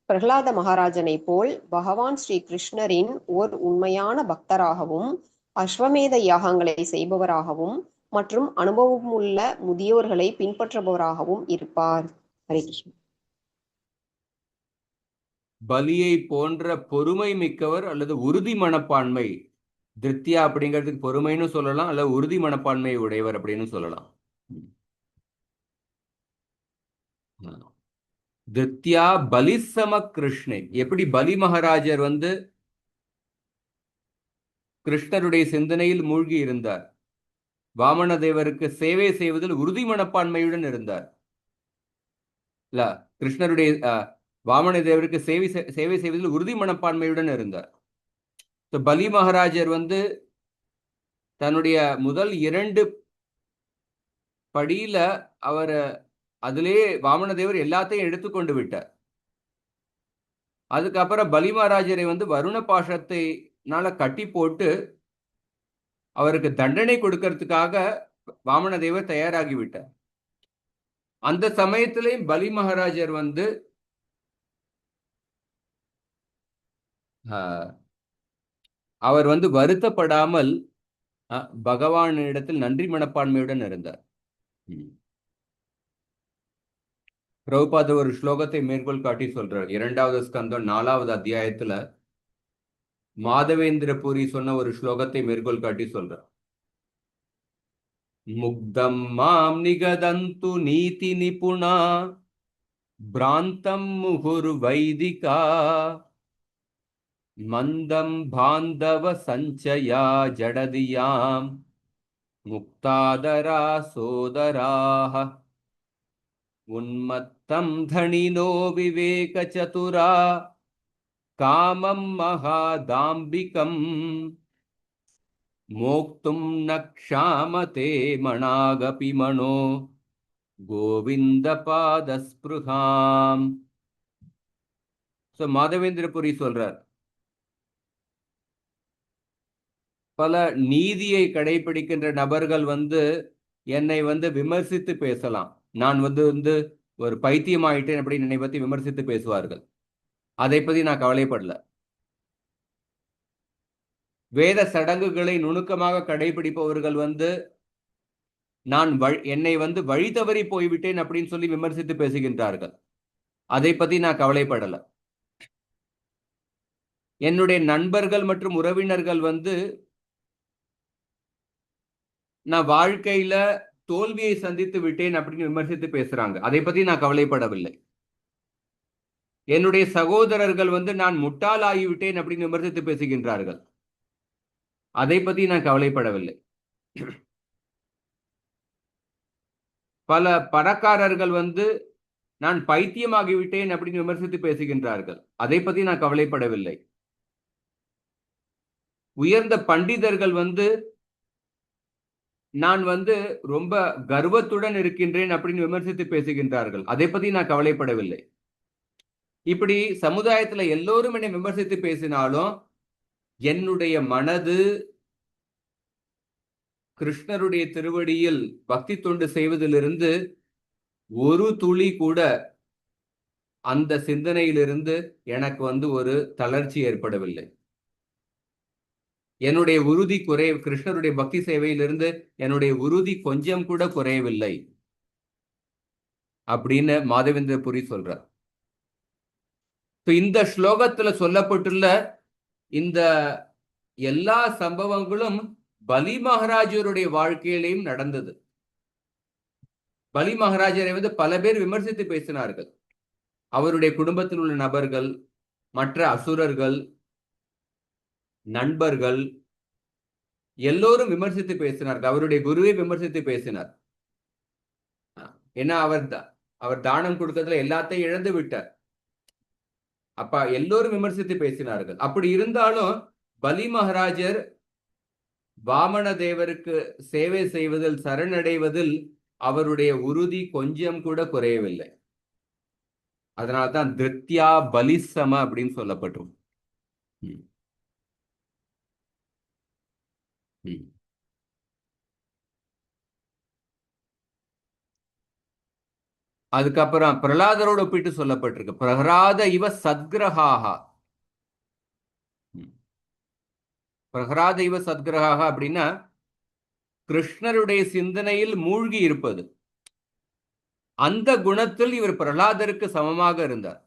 பிரகலாத மகாராஜனை போல் பகவான் ஸ்ரீ கிருஷ்ணரின் ஓர் உண்மையான பக்தராகவும் அஸ்வமேத யாகங்களை செய்பவராகவும் மற்றும் அனுபவமுள்ள முதியோர்களை பின்பற்றுபவராகவும் இருப்பார். ஹரே கிருஷ்ணா. பலியை போன்ற பொறுமை மிக்கவர் அல்லது உறுதி மனப்பான்மை. திருத்தியா அப்படிங்கிறதுக்கு பொறுமைன்னு சொல்லலாம், அல்லது உறுதி மனப்பான்மை உடையவர் அப்படின்னு சொல்லலாம். திருத்தியா பலிசம கிருஷ்ணை. எப்படி பலி மகாராஜர் வந்து கிருஷ்ணருடைய சிந்தனையில் மூழ்கி இருந்தார், வாமன தேவருக்கு சேவை செய்வதில் உறுதி மனப்பான்மையுடன் இருந்தார். இல்ல, கிருஷ்ணருடைய வாமன தேவருக்கு சேவை செய்வதில் உறுதி மனப்பான்மையுடன் இருந்தார். பலி மகாராஜர் வந்து தன்னுடைய முதல் 2 படியில அவர் அதிலே வாமன தேவர் எல்லாத்தையும் எடுத்துக்கொண்டு விட்டார். அதுக்கப்புறம் பலி மகாராஜரை வந்து வருண பாசத்தினால கட்டி போட்டு அவருக்கு தண்டனை கொடுக்கறதுக்காக வாமன தேவர் தயாராகி விட்டார். அந்த சமயத்திலே பலி மகாராஜர் வந்து அவர் வந்து வருத்தப்படாமல் பகவானிடத்தில் நன்றி மனப்பான்மையுடன் இருந்தார். பிரபுபாத ஒரு ஸ்லோகத்தை மேற்கோள் காட்டி சொல்றார். 2வது ஸ்கந்தம் 4வது அத்தியாயத்துல மாதவேந்திர பூரி சொன்ன ஒரு ஸ்லோகத்தை மேற்கோள் காட்டி சொல்றார். முக்தம் மாம் நிகதந்து நீதி நிபுணா பிராந்தம் முகுர் வைதிகா மந்தம் பாந்தவ சஞ்சயா ஜடதியாம் முக்தாதரா சோதராஹ உன்மத்தம் தனினோ விவேக சதுரா காமம் மகாதாம்பிகம் மோக்தும் நக்ஷாமதே மணாகபி மனோ கோவிந்த பாதஸ்பிருகாம். மாதவேந்திரபுரி சொல்றார், பல நீதியை கடைபிடிக்கின்ற நபர்கள் வந்து என்னை வந்து விமர்சித்து பேசலாம். நான் வந்து ஒரு பைத்தியமாயிட்டேன் அப்படின்னு என்னை பத்தி விமர்சித்து பேசுவார்கள். அதை பத்தி நான் கவலைப்படல. வேத சடங்குகளை நுணுக்கமாக கடைபிடிப்பவர்கள் வந்து நான் என்னை வந்து வழி தவறி போய்விட்டேன் அப்படின்னு சொல்லி விமர்சித்து பேசுகின்றார்கள். அதை பத்தி நான் கவலைப்படல. என்னுடைய நண்பர்கள் மற்றும் உறவினர்கள் வந்து நான் வாழ்க்கையில தோல்வியை சந்தித்து விட்டேன் அப்படின்னு விமர்சித்து பேசுறாங்க. அதை பத்தி நான் கவலைப்படவில்லை. என்னுடைய சகோதரர்கள் நான் முட்டாளாகிவிட்டேன் அப்படின்னு விமர்சித்து பேசுகின்றார்கள். அதை பத்தி நான் கவலைப்படவில்லை. பல பணக்காரர்கள் நான் பைத்தியமாகிவிட்டேன் அப்படின்னு விமர்சித்து பேசுகின்றார்கள். அதை பத்தி நான் கவலைப்படவில்லை. உயர்ந்த பண்டிதர்கள் நான் ரொம்ப கர்வத்துடன் இருக்கின்றேன் அப்படின்னு விமர்சித்து பேசுகின்றார்கள். அதை பத்தி நான் கவலைப்படவில்லை. இப்படி சமுதாயத்துல எல்லோரும் என்னை விமர்சித்து பேசினாலும் என்னுடைய மனது கிருஷ்ணருடைய திருவடியில் பக்தி தொண்டு செய்வதிலிருந்து ஒரு துளி கூட அந்த சிந்தனையிலிருந்து எனக்கு ஒரு தளர்ச்சி ஏற்படவில்லை. என்னுடைய உறுதி கிருஷ்ணருடைய பக்தி சேவையிலிருந்து என்னுடைய உறுதி கொஞ்சம் கூட குறையவில்லை அப்படின்னு மாதவேந்திர புரி சொல்றார். இந்த ஸ்லோகத்துல சொல்லப்பட்டுள்ள இந்த எல்லா சம்பவங்களும் பலி மகாராஜருடைய வாழ்க்கையிலையும் நடந்தது. பலி மகாராஜரை பல பேர் விமர்சித்து பேசினார்கள். அவருடைய குடும்பத்தில் உள்ள நபர்கள், மற்ற அசுரர்கள், நண்பர்கள் எல்லோரும் விமர்சித்து பேசினார்கள். அவருடைய குருவை விமர்சித்து பேசினார். ஏன்னா அவர் தானம் கொடுக்கறதுல எல்லாத்தையும் இழந்து விட்டார். அப்ப எல்லோரும் விமர்சித்து பேசினார்கள். அப்படி இருந்தாலும் பலி மகாராஜர் வாமன தேவருக்கு சேவை செய்வதில், சரணடைவதில் அவருடைய உறுதி கொஞ்சம் கூட குறையவில்லை. அதனால்தான் திருத்யா பலிசம அப்படின்னு சொல்லப்பட்டோம். அதுக்கப்புறம் பிரகலாதரோடு ஒப்பிட்டு சொல்லப்பட்டிருக்கு. பிரகலாத இவ சத்கிரஹாகா. பிரகலாத இவ சத்கிரஹாகா அப்படின்னா கிருஷ்ணருடைய சிந்தனையில் மூழ்கி இருப்பது. அந்த குணத்தில் இவர் பிரகலாதருக்கு சமமாக இருந்தார்.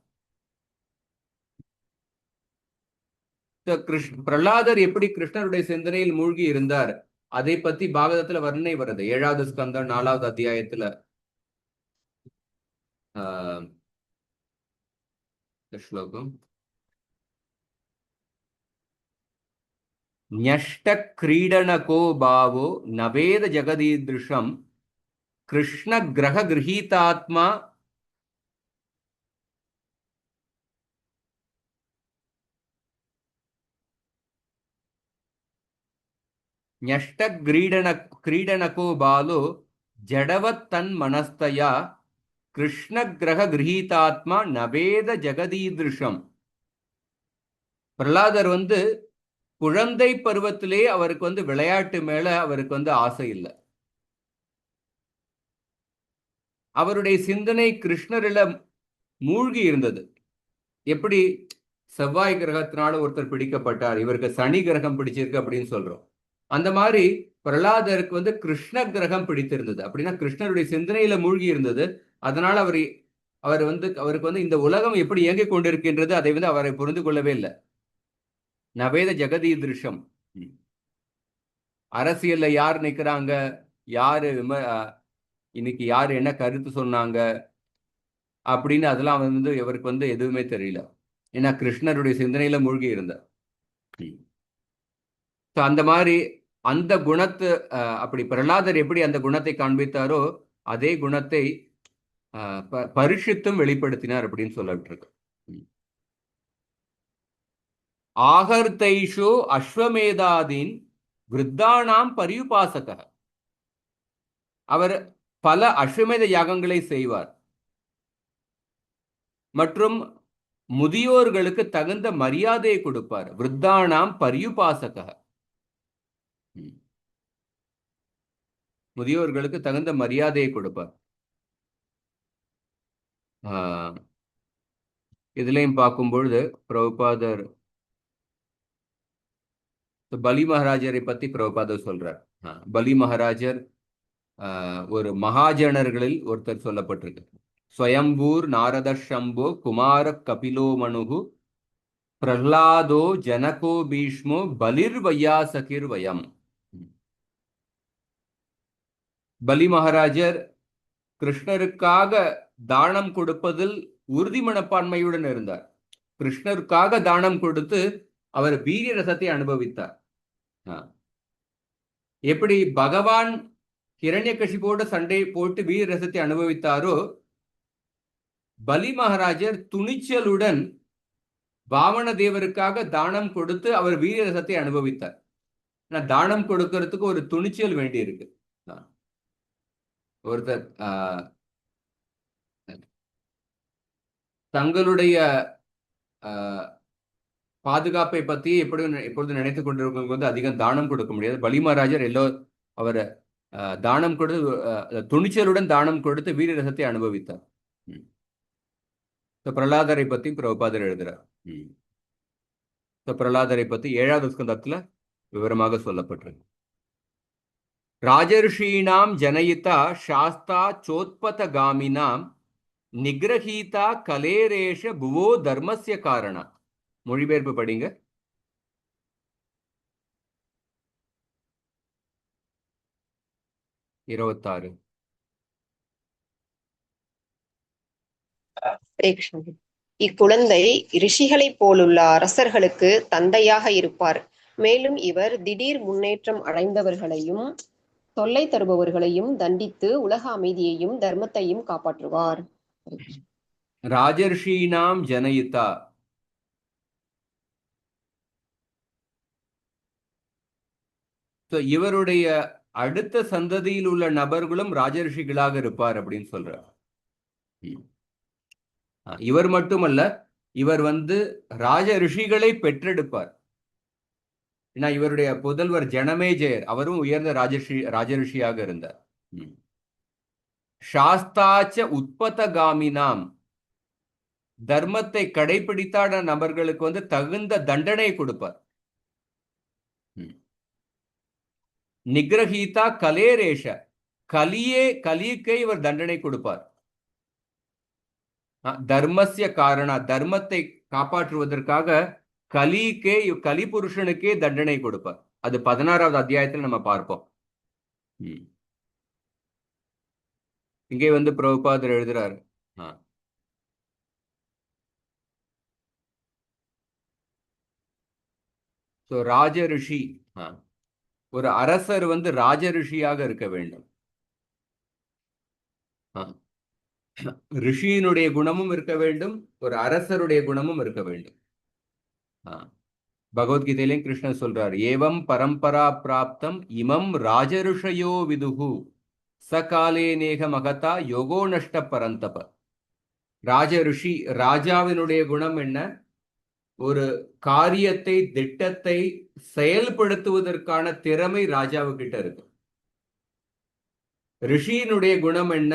பிரகலாதர் எப்படி கிருஷ்ணருடைய சிந்தனையில் மூழ்கி இருந்தார் அதை பத்தி பாகவதத்துல வர்ணனை வருது. 7வது ஸ்கந்தம் 4வது அத்தியாயத்துல ஸ்லோகம் ஞஷ்ட கிரீடனகோ பாவோ நவேத ஜெகதீதృశம் கிருஷ்ண கிரக கிரஹீதாத்மா ஞஷ்ட கிரீடனகோ பாலோ ஜடவத் தன் மனஸ்தயா கிருஷ்ண கிரக கிரஹீதாத்மா நவேத ஜெகதீதృశம். பிரகலாதர் குழந்தை பருவத்திலே அவருக்கு விளையாட்டு மேல அவருக்கு ஆசை இல்லை. அவருடைய சிந்தனை கிருஷ்ணரில மூழ்கி இருந்தது. எப்படி செவ்வாய் கிரகத்தினால ஒருத்தர் பிடிக்கப்பட்டார், இவருக்கு சனி கிரகம் பிடிச்சிருக்கு அப்படின்னு சொல்றோம். அந்த மாதிரி பிரகலாதருக்கு கிருஷ்ண கிரகம் பிடித்திருந்தது. அப்படின்னா கிருஷ்ணருடைய சிந்தனையில மூழ்கி இருந்தது. அதனால அவருக்கு இந்த உலகம் எப்படி இயங்கிக் கொண்டிருக்கின்றது அதை அவரை புரிந்து கொள்ளவே இல்லை. நவேத ஜெகதீதృశம். அரசியல்ல யார் நிக்கிறாங்க, யாரு இன்னைக்கு யாரு என்ன கருத்து சொன்னாங்க அப்படின்னு அதெல்லாம் இவருக்கு எதுவுமே தெரியல. ஏன்னா கிருஷ்ணருடைய சிந்தனையில மூழ்கி இருந்தார். அந்த மாதிரி அந்த குணத்தை அப்படி பிரகலாதர் எப்படி அந்த குணத்தை காண்பித்தாரோ அதே குணத்தை பரிஷித்தும் வெளிப்படுத்தினார் அப்படின்னு சொல்லப்பட்டிருக்கு. ஆகர்த்தைஷோ அஸ்வமேதாதீன் விருத்தானாம் பரியுபாசக. அவர் பல அஸ்வமேத யாகங்களை செய்வார் மற்றும் முதியோர்களுக்கு தகுந்த மரியாதையை கொடுப்பார். விருத்தானாம் பரியுபாசக. முதியோர்களுக்கு தகுந்த மரியாதையை கொடுப்பார். இதுலையும் பார்க்கும் பொழுது பிரபுபாதர் பலி மகாராஜரை பத்தி பிரபுபாதர் சொல்றார். பலி மகாராஜர் ஒரு மகாஜனர்களில் ஒருத்தர் சொல்லப்பட்டிருக்கு. ஸ்வயம்பூர் நாரத சம்போ குமார கபிலோ மனுகு பிரஹ்லாதோ ஜனகோ பீஷ்மோ பலிர் வையாசகிர் வயம். பலி மகாராஜர் கிருஷ்ணருக்காக தானம் கொடுப்பதில் உறுதி மனப்பான்மையுடன் இருந்தார். கிருஷ்ணருக்காக தானம் கொடுத்து அவர் வீரிய ரசத்தை அனுபவித்தார். எப்படி பகவான் ஹிரண்யகசிபோடு சண்டை போட்டு வீர ரசத்தை அனுபவித்தாரோ, பலி மகாராஜர் துணிச்சலுடன் வாமன தேவருக்காக தானம் கொடுத்து அவர் வீர ரசத்தை அனுபவித்தார். தானம் கொடுக்கிறதுக்கு ஒரு துணிச்சல் வேண்டி இருக்கு. ஒருத்தர் தங்களுடைய பாதுகாப்பை பத்தி எப்பொழுது நினைத்துக் கொண்டிருக்கவங்க வந்து அதிகம் தானம் கொடுக்க முடியாது. பலி மகாராஜர் அவர் தானம் கொடுத்து துணிச்சலுடன் தானம் கொடுத்து வீர ரசத்தை அனுபவித்தார். பிரகலாதரை பத்தி பிரபுபாதர் எழுதுறார். பிரகலாதரை பத்தி 7வது ஸ்கந்தத்துல விவரமாக சொல்லப்பட்டிருக்கு. ராஜர்ஷீணாம் ஜனயிதா சாஸ்தா சோத்பதகாமினாம் நிகிரஹீதா கலேரேஷ புவோ தர்மஸ்ய காரணா. மொழிபெயர்ப்பு படிங்க. இருபத்தாறு. இக்குழந்தை ரிஷிகளைப் போலுள்ள அரசர்களுக்கு தந்தையாக இருப்பார். மேலும் இவர் திடீர் முன்னேற்றம் அடைந்தவர்களையும் தொல்லை தருபவர்களையும் தண்டித்து உலக அமைதியையும் தர்மத்தையும் காப்பாற்றுவார். ராஜர்ஷீணாம் ஜனயிதா. இவருடைய அடுத்த சந்ததியில் உள்ள நபர்களும் ராஜரிஷிகளாக இருப்பார் அப்படின்னு சொல்றார். இவர் மட்டுமல்ல, இவர் வந்து ராஜ ரிஷிகளை பெற்றெடுப்பார். ஏன்னா இவருடைய புதல்வர் ஜனமேஜயர் அவரும் உயர்ந்த ராஜரிஷியாக இருந்தார். சாஸ்தாச்ச உத்பதகாமினாம், தர்மத்தை கடைபிடித்தாட நபர்களுக்கு வந்து தகுந்த தண்டனை கொடுப்பார். நிகிரஹீதா கலேரேஷ, கலியுக்கே இவர் தண்டனை கொடுப்பார். தர்மஸ்ய காரணா, தர்மத்தை காப்பாற்றுவதற்காக கலி புருஷனுக்கே தண்டனை கொடுப்பார். அது 16வது அத்தியாயத்தில் நம்ம பார்ப்போம். இங்கே வந்து பிரபுபாதர் எழுதுறாரு. ராஜரிஷி, ஒரு அரசர் வந்து ராஜரிஷியாக இருக்க வேண்டும். ரிஷியினுடைய குணமும் இருக்க வேண்டும், ஒரு அரசருடைய குணமும் இருக்க வேண்டும். பகவத்கீதையிலே கிருஷ்ணன் சொல்றார், ஏவம் பரம்பரா பிராப்தம் இமம் ராஜரிஷயோ விதுகு சகாலே நேக மகதா யோகோ நஷ்ட பரந்தப. ராஜரிஷி, ராஜாவினுடைய குணம் என்ன? ஒரு காரியத்தை, திட்டத்தை செயல்படுத்துவதற்கான திறமை ராஜாவுக்கிட்ட இருக்கு. ரிஷியினுடைய குணம் என்ன?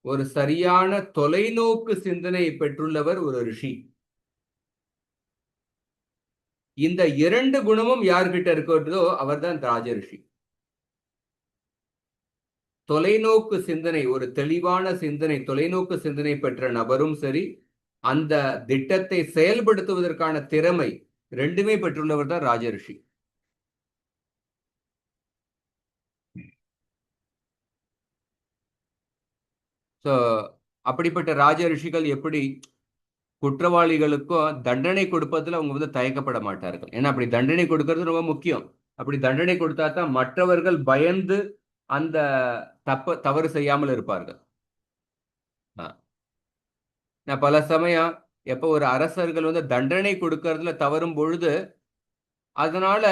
ஒரு சரியான தொலைநோக்கு சிந்தனை பெற்றுள்ளவர் ஒரு ரிஷி. இந்த 2 குணமும் யார்கிட்ட இருக்கிறதோ அவர்தான் ராஜரிஷி. தொலைநோக்கு சிந்தனை, ஒரு தெளிவான சிந்தனை, தொலைநோக்கு சிந்தனை பெற்ற நபரும் சரி, அந்த திட்டத்தை செயல்படுத்துவதற்கான திறமை 2மே பெற்றுள்ளவர் தான் ராஜரிஷி. அப்படிப்பட்ட ராஜரிஷிகள் எப்படி குற்றவாளிகளுக்கும் தண்டனை கொடுப்பதில் அவங்க வந்து தயக்கப்பட மாட்டார்கள். ஏன்னா அப்படி தண்டனை கொடுக்கறது ரொம்ப முக்கியம். அப்படி தண்டனை கொடுத்தா தான் மற்றவர்கள் பயந்து அந்த தவறு செய்யாமல் இருப்பார்கள். நான் பல சமயம் எப்போ ஒரு அரசர்கள் வந்து தண்டனை கொடுக்கறதுல தவறும் பொழுது அதனால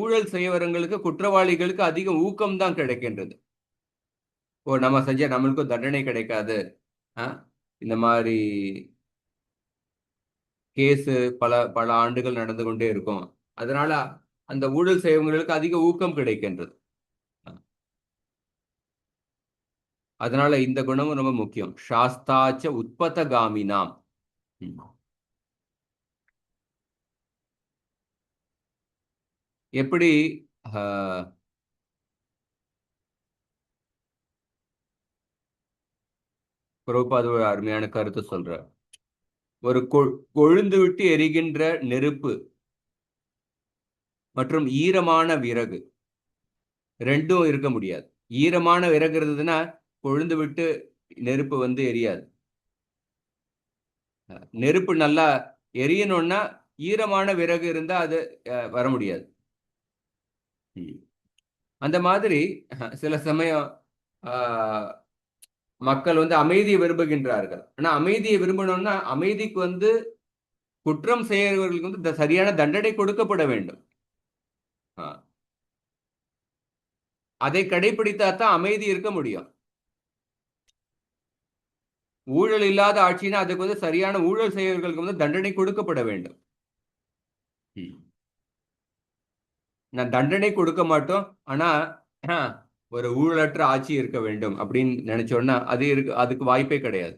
ஊழல் செய்யவர்களுக்கு, குற்றவாளிகளுக்கு அதிக ஊக்கம் தான் கிடைக்கின்றது. நம்ம செஞ்ச நம்மளுக்கும் தண்டனை கிடைக்காது, இந்த மாதிரி கேஸு பல ஆண்டுகள் நடந்து கொண்டே இருக்கும், அதனால அந்த ஊழல் செய்யவங்களுக்கு அதிக ஊக்கம் கிடைக்கின்றது. அதனால இந்த குணமும் ரொம்ப முக்கியம். சாஸ்தாச்ச உத்பதகாமினாம். எப்படி பிரபுபாத ஒரு அருமையான கருத்து சொல்றார். ஒரு கொழுந்து விட்டு எரிகின்ற நெருப்பு மற்றும் ஈரமான விறகு ரெண்டும் இருக்க முடியாது. ஈரமான விறகு இருந்ததுன்னா கொழுந்து விட்டு நெருப்பு வந்து எரியாது. நெருப்பு நல்லா எரியணும்னா ஈரமான விறகு இருந்தா அது வர முடியாது. அந்த மாதிரி சில சமயம் மக்கள் வந்து அமைதியை விரும்புகின்றார்கள். ஆனா அமைதியை விரும்பணும்னா அமைதிக்கு வந்து குற்றம் செய்யறவர்களுக்கு வந்து சரியான தண்டனை கொடுக்கப்பட வேண்டும். அதை கடைபிடித்தா தான் அமைதி இருக்க முடியும். ஊழல் இல்லாத ஆட்சினா அதுக்கு வந்து சரியான ஊழல் செய்யறவர்களுக்கு வந்து தண்டனை கொடுக்கப்பட வேண்டும். நான் தண்டனை கொடுக்க மாட்டோம், ஆனா ஒரு ஊழலற்ற ஆட்சி இருக்க வேண்டும் அப்படின்னு நினைச்சோம்னா அது இருக்கு, அதுக்கு வாய்ப்பே கிடையாது.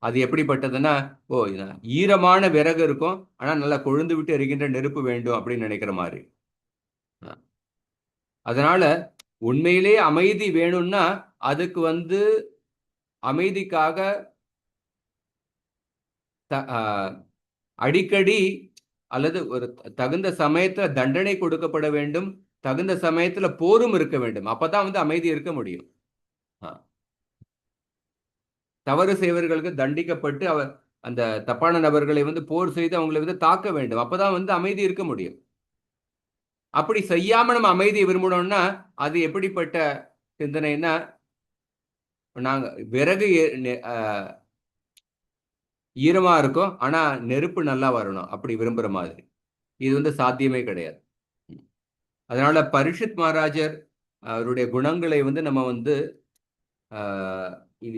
அது எப்படிப்பட்டதுன்னா, ஈரமான விறகு இருக்கும், ஆனா நல்லா கொழுந்து விட்டு எரிகின்ற நெருப்பு வேண்டும் அப்படின்னு நினைக்கிற மாதிரி. அதனால உண்மையிலே அமைதி வேணும்னா அதுக்கு வந்து அமைதிக்காக அடிக்கடி அல்லது ஒரு தகுந்த சமயத்துல தண்டனை கொடுக்கப்பட வேண்டும், தகுந்த சமயத்துல போரும் இருக்க வேண்டும். அப்பதான் வந்து அமைதி இருக்க முடியும். தவறு செய்வர்களுக்கு தண்டிக்கப்பட்டு அந்த தப்பான நபர்களை வந்து போர் செய்து அவங்களை வந்து தாக்க வேண்டும். அப்பதான் வந்து அமைதி இருக்க முடியும். அப்படி செய்யாம நம்ம அமைதியை விரும்பணும்னா அது எப்படிப்பட்ட சிந்தனைன்னா, நாங்க விறகு ஈரமா இருக்கும், ஆனா நெருப்பு நல்லா வரணும் அப்படி விரும்புற மாதிரி. இது வந்து சாத்தியமே கிடையாது. அதனால பரிஷித் மகாராஜர் அவருடைய குணங்களை வந்து நம்ம வந்து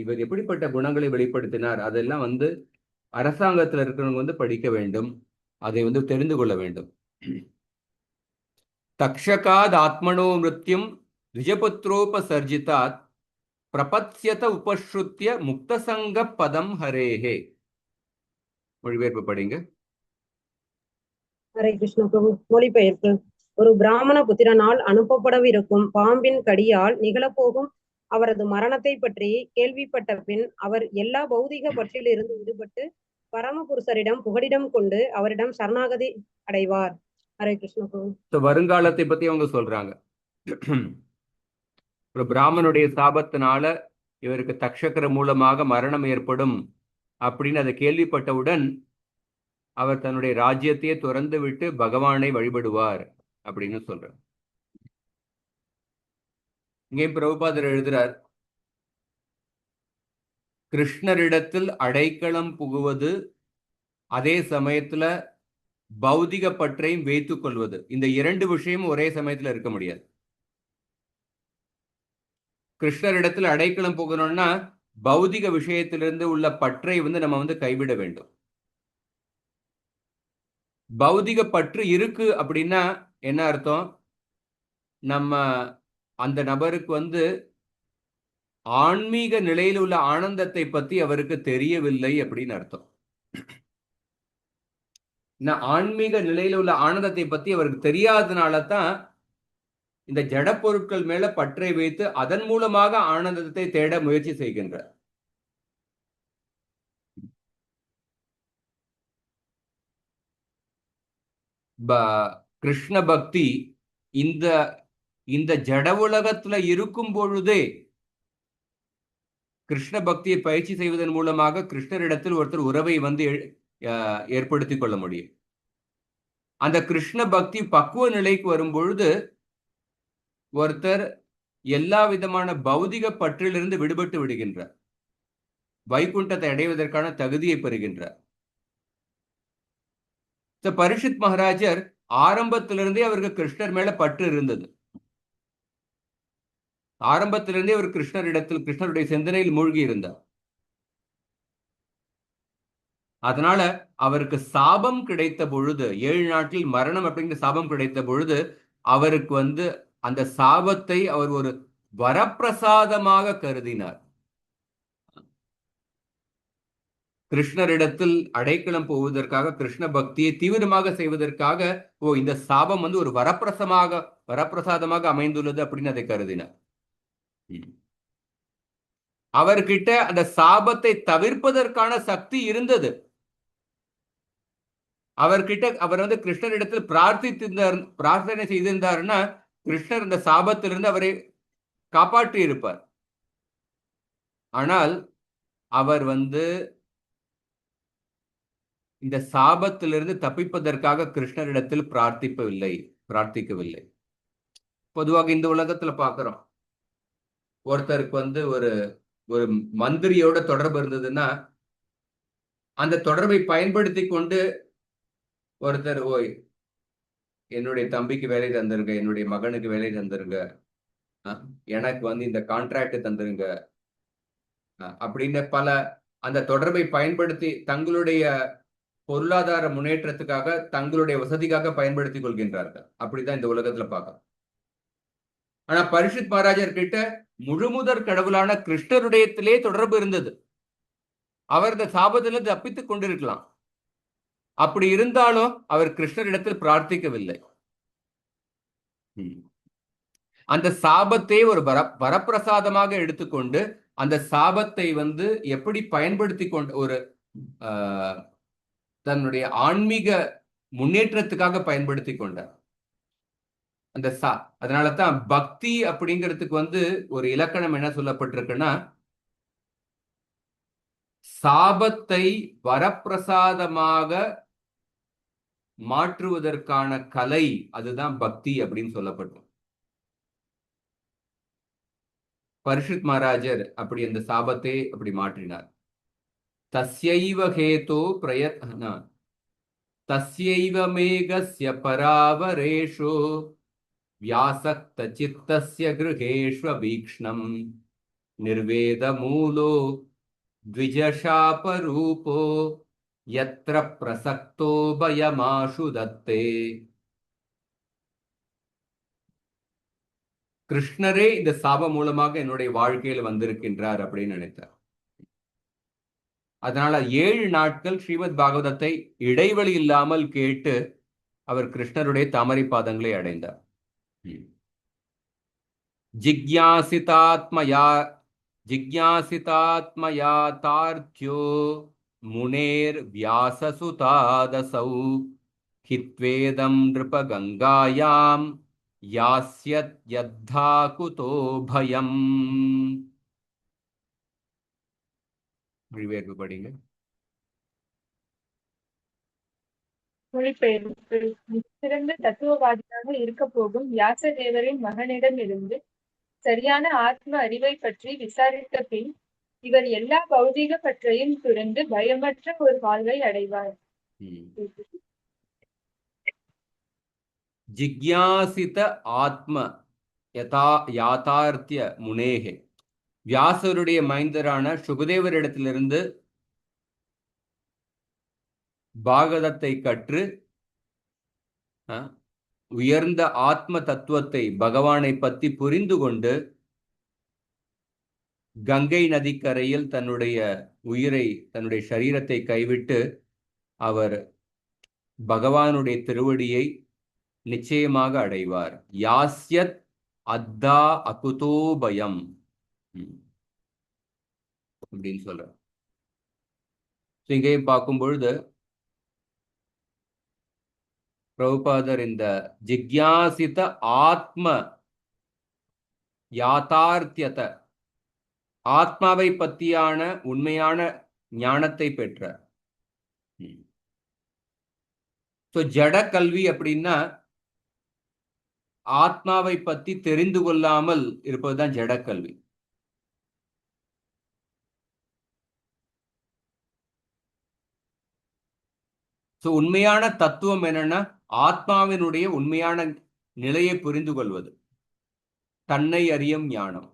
இவர் எப்படிப்பட்ட குணங்களை வெளிப்படுத்தினார் அதெல்லாம் வந்து அரசாங்கத்தில் இருக்கிறவங்க வந்து படிக்க வேண்டும், அதை வந்து தெரிந்து கொள்ள வேண்டும். தக்ஷகாத் ஆத்மனோ மிருத்யும் த்விஜபுத்ரோபசர்ஜிதாத் பிரபத்யத உபஸ்ருத்திய முக்தசங்க பதம் ஹரேஹே. மொழிபெயர்ப்பு படிங்க. ஹரே கிருஷ்ண பிரபு. மொழிபெயர்ப்பு. ஒரு பிராமண புத்திரனால் அனுப்பப்படவிருக்கும் பாம்பின் கடியால் நிகழப்போகும் அவரது மரணத்தை பற்றி கேள்விப்பட்ட பின் அவர் எல்லா பௌதிக பற்றிலிருந்து விடுபட்டு பரமபுருஷரிடம் புகலிடம் கொண்டு அவரிடம் சரணாகதி அடைவார். ஹரே கிருஷ்ண பிரபு. வருங்காலத்தை பத்தி அவங்க சொல்றாங்க. ஒரு பிராமனுடைய சாபத்தினால இவருக்கு தக்ஷகர மூலமாக மரணம் ஏற்படும் அப்படின்னு அதை கேள்விப்பட்டவுடன் அவர் தன்னுடைய ராஜ்யத்தையே துறந்து விட்டு பகவானை வழிபடுவார் அப்படின்னு சொல்றார். இங்கேயும் பிரபுபாதர் எழுதுறார், கிருஷ்ணரிடத்தில் அடைக்கலம் புகுவது அதே சமயத்துல பௌதிக பற்றையும் வைத்துக் கொள்வது, இந்த இரண்டு விஷயமும் ஒரே சமயத்துல இருக்க முடியாது. கிருஷ்ணரிடத்தில் அடைக்கலம் புகணும்னா பௌதிக விஷயத்திலிருந்து உள்ள பற்றை வந்து நம்ம வந்து கைவிட வேண்டும். பௌதிக பற்று இருக்கு அப்படின்னா என்ன அர்த்தம்? நம்ம அந்த நபருக்கு வந்து ஆன்மீக நிலையில் உள்ள ஆனந்தத்தை பத்தி அவருக்கு தெரியவில்லை அப்படின்னு அர்த்தம். ஆன்மீக நிலையில உள்ள ஆனந்தத்தை பத்தி அவருக்கு தெரியாததுனால தான் இந்த ஜட பொருட்கள் மேல பற்றை வைத்து அதன் மூலமாக ஆனந்தத்தை தேட முயற்சி செய்கின்றார். கிருஷ்ண பக்தி இந்த இந்த ஜட உலகத்துல இருக்கும் பொழுதே கிருஷ்ண பக்தியை பயிற்சி செய்வதன் மூலமாக கிருஷ்ணரிடத்தில் ஒருத்தர் உறவை வந்து ஏற்படுத்திக் கொள்ள முடியும். அந்த கிருஷ்ண பக்தி பக்குவ நிலைக்கு வரும் பொழுது ஒருத்தர் எல்லா விதமான பௌதிக பற்றிலிருந்து விடுபட்டு விடுகின்றார், வைகுண்டத்தை அடைவதற்கான தகுதியை பெறுகின்றார். பரிஷித் மகாராஜர் ஆரம்பத்திலிருந்தே அவருக்கு கிருஷ்ணர் மேல பற்று இருந்தது. ஆரம்பத்திலிருந்தே அவர் கிருஷ்ணரிடத்தில் கிருஷ்ணருடைய சிந்தனையில் மூழ்கி இருந்தார். அதனால அவருக்கு சாபம் கிடைத்த பொழுது, 7 நாட்களில் மரணம் அப்படிங்கிற சாபம் கிடைத்த பொழுது அவருக்கு வந்து அந்த சாபத்தை அவர் ஒரு வரப்பிரசாதமாக கருதினார். கிருஷ்ணரிடத்தில் அடைக்கலம் போவதற்காக, கிருஷ்ண பக்தியை தீவிரமாக செய்வதற்காக இந்த சாபம் வந்து ஒரு வரப்பிரசாதமாக அமைந்துள்ளது அப்படின்னு அதை கருதினார். அவர்கிட்ட அந்த சாபத்தை தவிர்ப்பதற்கான சக்தி இருந்தது. அவர் வந்து கிருஷ்ணரிடத்தில் பிரார்த்தனை செய்திருந்தாருன்னா கிருஷ்ணர் இந்த சாபத்திலிருந்து அவரை காப்பாற்றி இருப்பார். ஆனால் அவர் இந்த சாபத்திலிருந்து தப்பிப்பதற்காக கிருஷ்ணரிடத்தில் பிரார்த்திக்கவில்லை. பொதுவாக இந்த உலகத்துல பார்க்கிறோம், ஒருத்தருக்கு ஒரு ஒரு மந்திரியோட தொடர்பு இருந்ததுன்னா அந்த தொடர்பை பயன்படுத்தி கொண்டு ஒருத்தர், ஓய் என்னுடைய தம்பிக்கு வேலை தந்துருங்க, என்னுடைய மகனுக்கு வேலை தந்துருங்க, எனக்கு இந்த கான்ட்ராக்ட் தந்துருங்க அப்படின்னு பல அந்த தொடர்பை பயன்படுத்தி தங்களுடைய பொருளாதார முன்னேற்றத்துக்காக, தங்களுடைய வசதிக்காக பயன்படுத்தி கொள்கின்றார்கள். அப்படிதான் இந்த உலகத்துல பார்க்கலாம். ஆனா பரீட்சித் மகாராஜர் கிட்ட முழுமுதற் கடவுளான கிருஷ்ணருடையத்திலே தொடர்பு இருந்தது. அவர் இந்த சாபத்திலிருந்து தப்பித்துக் கொண்டிருக்கலாம். அப்படி இருந்தாலும் அவர் கிருஷ்ணரிடத்தில் பிரார்த்திக்கவில்லை. அந்த சாபத்தை ஒரு வரப்பிரசாதமாக எடுத்துக்கொண்டு அந்த சாபத்தை எப்படி பயன்படுத்தி கொண்டு ஒரு தன்னுடைய ஆன்மீக முன்னேற்றத்துக்காக பயன்படுத்தி கொண்டார். அதனாலதான் பக்தி அப்படிங்கிறதுக்கு ஒரு இலக்கணம் என்ன சொல்லப்பட்டிருக்குன்னா, சாபத்தை வரப்பிரசாதமாக மாற்றுவதற்கான கலை, அதுதான் பக்தி அப்படின்னு சொல்லப்பட்டோம். பரீட்சித் மகாராஜர் அப்படி அந்த சாபத்தை அப்படி மாற்றினார். தஸ்யைவ ஹேதோ பிரயத்ன தஸ்யைவ மேகஸ்ய பராவரேஷு வியாசக்த சித்தஸ்ய கிருஹேஷ்வ வீக்ஷ்ணம் நிர்வேத மூலோ த்விஜசாபரூபோ யத்ர பிரசக்தோ பயமாஷு தத்தே. கிருஷ்ணரே இந்த சாபம் மூலமாக என்னுடைய வாழ்க்கையில் வந்திருக்கின்றார் அப்படின்னு நினைத்தார். அதனால 7 நாட்கள் ஸ்ரீமத் பாகவதத்தை இடைவெளி இல்லாமல் கேட்டு அவர் கிருஷ்ணருடைய தாமரை பாதங்களை அடைந்தார். ஜிக்ஞாசிதாத்மயா தார்த்யோ முனேர் வியாசசுதாதசௌ ஹித்வேதம் நிருப கங்காயாம் யாஸ்யத் யத்தா குதோ பயம். மொழிபெயர்ப்பு படிங்க. மொழிபெயர்ப்பு. சிறந்த தத்துவவாதியாக இருக்க போகும் வியாசதேவரின் மகனிடமிருந்து சரியான ஆத்ம அறிவை பற்றி விசாரித்த பின் இவர் எல்லா பௌதிக பற்றையும் துறந்து பயமற்ற ஒரு வாழ்வை அடைவார். ஜிக்யாசித ஆத்ம யாதார்த்திய முனேகே, வியாசருடைய மைந்தரான சுகதேவரிடத்திலிருந்து பாகவதத்தை கற்று உயர்ந்த ஆத்ம தத்துவத்தை, பகவானை பற்றி புரிந்து கொண்டு கங்கை நதிக்கரையில் தன்னுடைய உயிரை, தன்னுடைய சரீரத்தை கைவிட்டு அவர் பகவானுடைய திருவடியை நிச்சயமாக அடைவார். யாஸ்யத் அத்தா அகுதோ பயம் அப்படின்னு சொல்ற. இங்கேயும் பார்க்கும் பொழுது பிரபுபாதர் இந்த ஜிக்யாசித ஆத்ம யாதார்த்தியத, ஆத்மாவை பத்தியான உண்மையான ஞானத்தை பெற்றார். ஜட கல்வி அப்படின்னா ஆத்மாவை பத்தி தெரிந்து கொள்ளாமல் இருப்பதுதான் ஜடக்கல்வி. உண்மையான தத்துவம் என்னன்னா ஆத்மாவினுடைய உண்மையான நிலையை புரிந்து கொள்வது, தன்னை அறியும் ஞானம்.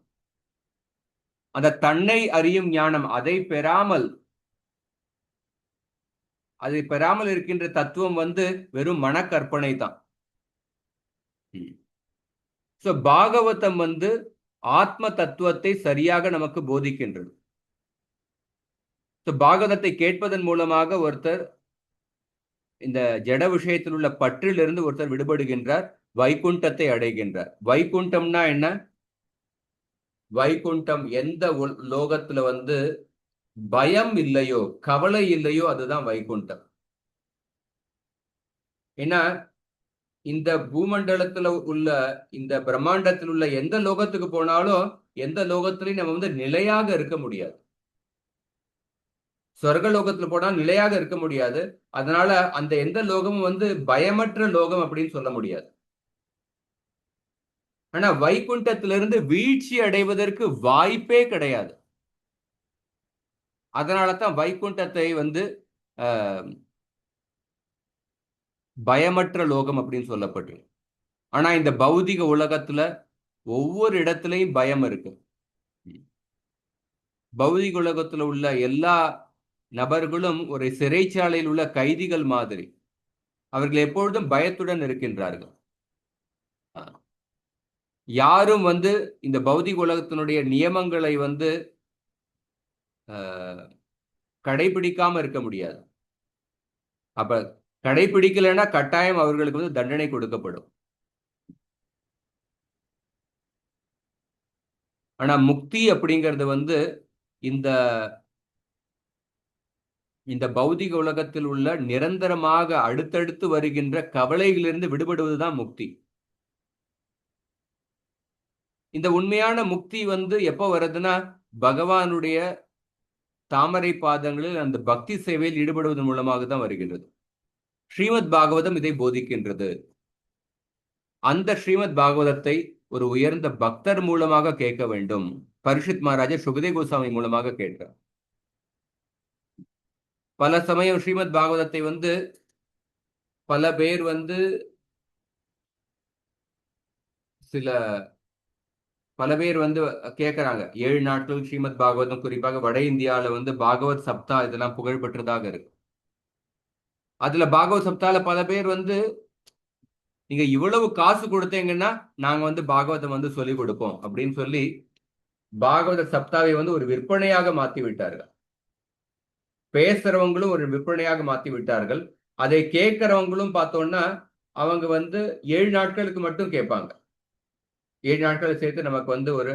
அந்த தன்னை அறியும் ஞானம் அதை பெறாமல் இருக்கின்ற தத்துவம் வெறும் மனக்கற்பனை தான். பாகவதம் ஆத்ம தத்துவத்தை சரியாக நமக்கு போதிக்கின்றது. பாகவதத்தை கேட்பதன் மூலமாக ஒருத்தர் இந்த ஜட விஷயத்தில் உள்ள பற்றிலிருந்து ஒருத்தர் விடுபடுகின்றார், வைகுண்டத்தை அடைகின்றார். வைகுண்டம்னா என்ன? வைகுண்டம் எந்த லோகத்துல பயம் இல்லையோ, கவலை இல்லையோ, அதுதான் வைகுண்டம். ஏன்னா இந்த பூமண்டலத்துல உள்ள இந்த பிரம்மாண்டத்தில் உள்ள எந்த லோகத்துக்கு போனாலும் எந்த லோகத்திலையும் நம்ம வந்து நிலையாக இருக்க முடியாது. சொர்க்க லோகத்துல போனா நிலையாக இருக்க முடியாது. அதனால அந்த எந்த லோகமும் வந்து பயமற்ற லோகம் அப்படின்னு சொல்ல முடியாது. ஆனா வைகுண்டத்திலிருந்து வீழ்ச்சி அடைவதற்கு வாய்ப்பே கிடையாது. அதனாலதான் வைகுண்டத்தை வந்து பயமற்ற லோகம் அப்படின்னு சொல்லப்பட்டிருக்கு. ஆனா இந்த பௌதிக உலகத்துல ஒவ்வொரு இடத்துலயும் பயம் இருக்கு. பௌதிக உலகத்துல உள்ள எல்லா நபர்களும் ஒரு சிறைச்சாலையில் உள்ள கைதிகள் மாதிரி. அவர்கள் எப்பொழுதும் பயத்துடன் இருக்கின்றார்கள். யாரும் வந்து இந்த பௌதிக உலகத்தினுடைய நியமங்களை வந்து கடைபிடிக்காம இருக்க முடியாது. அப்ப கடைபிடிக்கலைன்னா கட்டாயம் அவர்களுக்கு வந்து தண்டனை கொடுக்கப்படும். ஆனா முக்தி அப்படிங்கிறது வந்து இந்த இந்த பௌதிக உலகத்தில் உள்ள நிரந்தரமாக அடுத்தடுத்து வருகின்ற கவலைகளிலிருந்து விடுபடுவதுதான் முக்தி. இந்த உண்மையான முக்தி வந்து எப்போ வருதுன்னா பகவானுடைய தாமரை பாதங்களில் அந்த பக்தி சேவையில் ஈடுபடுவதன் மூலமாக தான் வருகின்றது. ஸ்ரீமத் பாகவதம் இதை போதிக்கின்றது. அந்த ஸ்ரீமத் பாகவதத்தை ஒரு உயர்ந்த பக்தர் மூலமாக கேட்க வேண்டும். பரிஷித் மகாராஜா சுகதேவ் கோஸ்வாமி மூலமாக கேட்கிறார். பல சமயம் ஸ்ரீமத் பாகவதத்தை வந்து பல பேர் வந்து பல பேர் வந்து கேட்கறாங்க. 7 நாட்கள் ஸ்ரீமத் பாகவதம், குறிப்பாக வட இந்தியாவில வந்து பாகவத் சப்தா இதெல்லாம் புகழ்பெற்றதாக இருக்கு. அதுல பாகவத் சப்தால பல பேர் வந்து நீங்க இவ்வளவு காசு கொடுத்தீங்கன்னா நாங்க வந்து பாகவதம் வந்து சொல்லிக் கொடுப்போம் அப்படின்னு சொல்லி பாகவத சப்தாவை வந்து ஒரு விற்பனையாக மாத்தி விட்டார்கள். பேசுறவங்களும் ஒரு விற்பனையாக மாத்தி விட்டார்கள். அதை கேட்கிறவங்களும் பார்த்தோம்னா அவங்க வந்து 7 நாட்களுக்கு மட்டும் கேட்பாங்க. 7 நாட்களை சேர்த்து நமக்கு வந்து ஒரு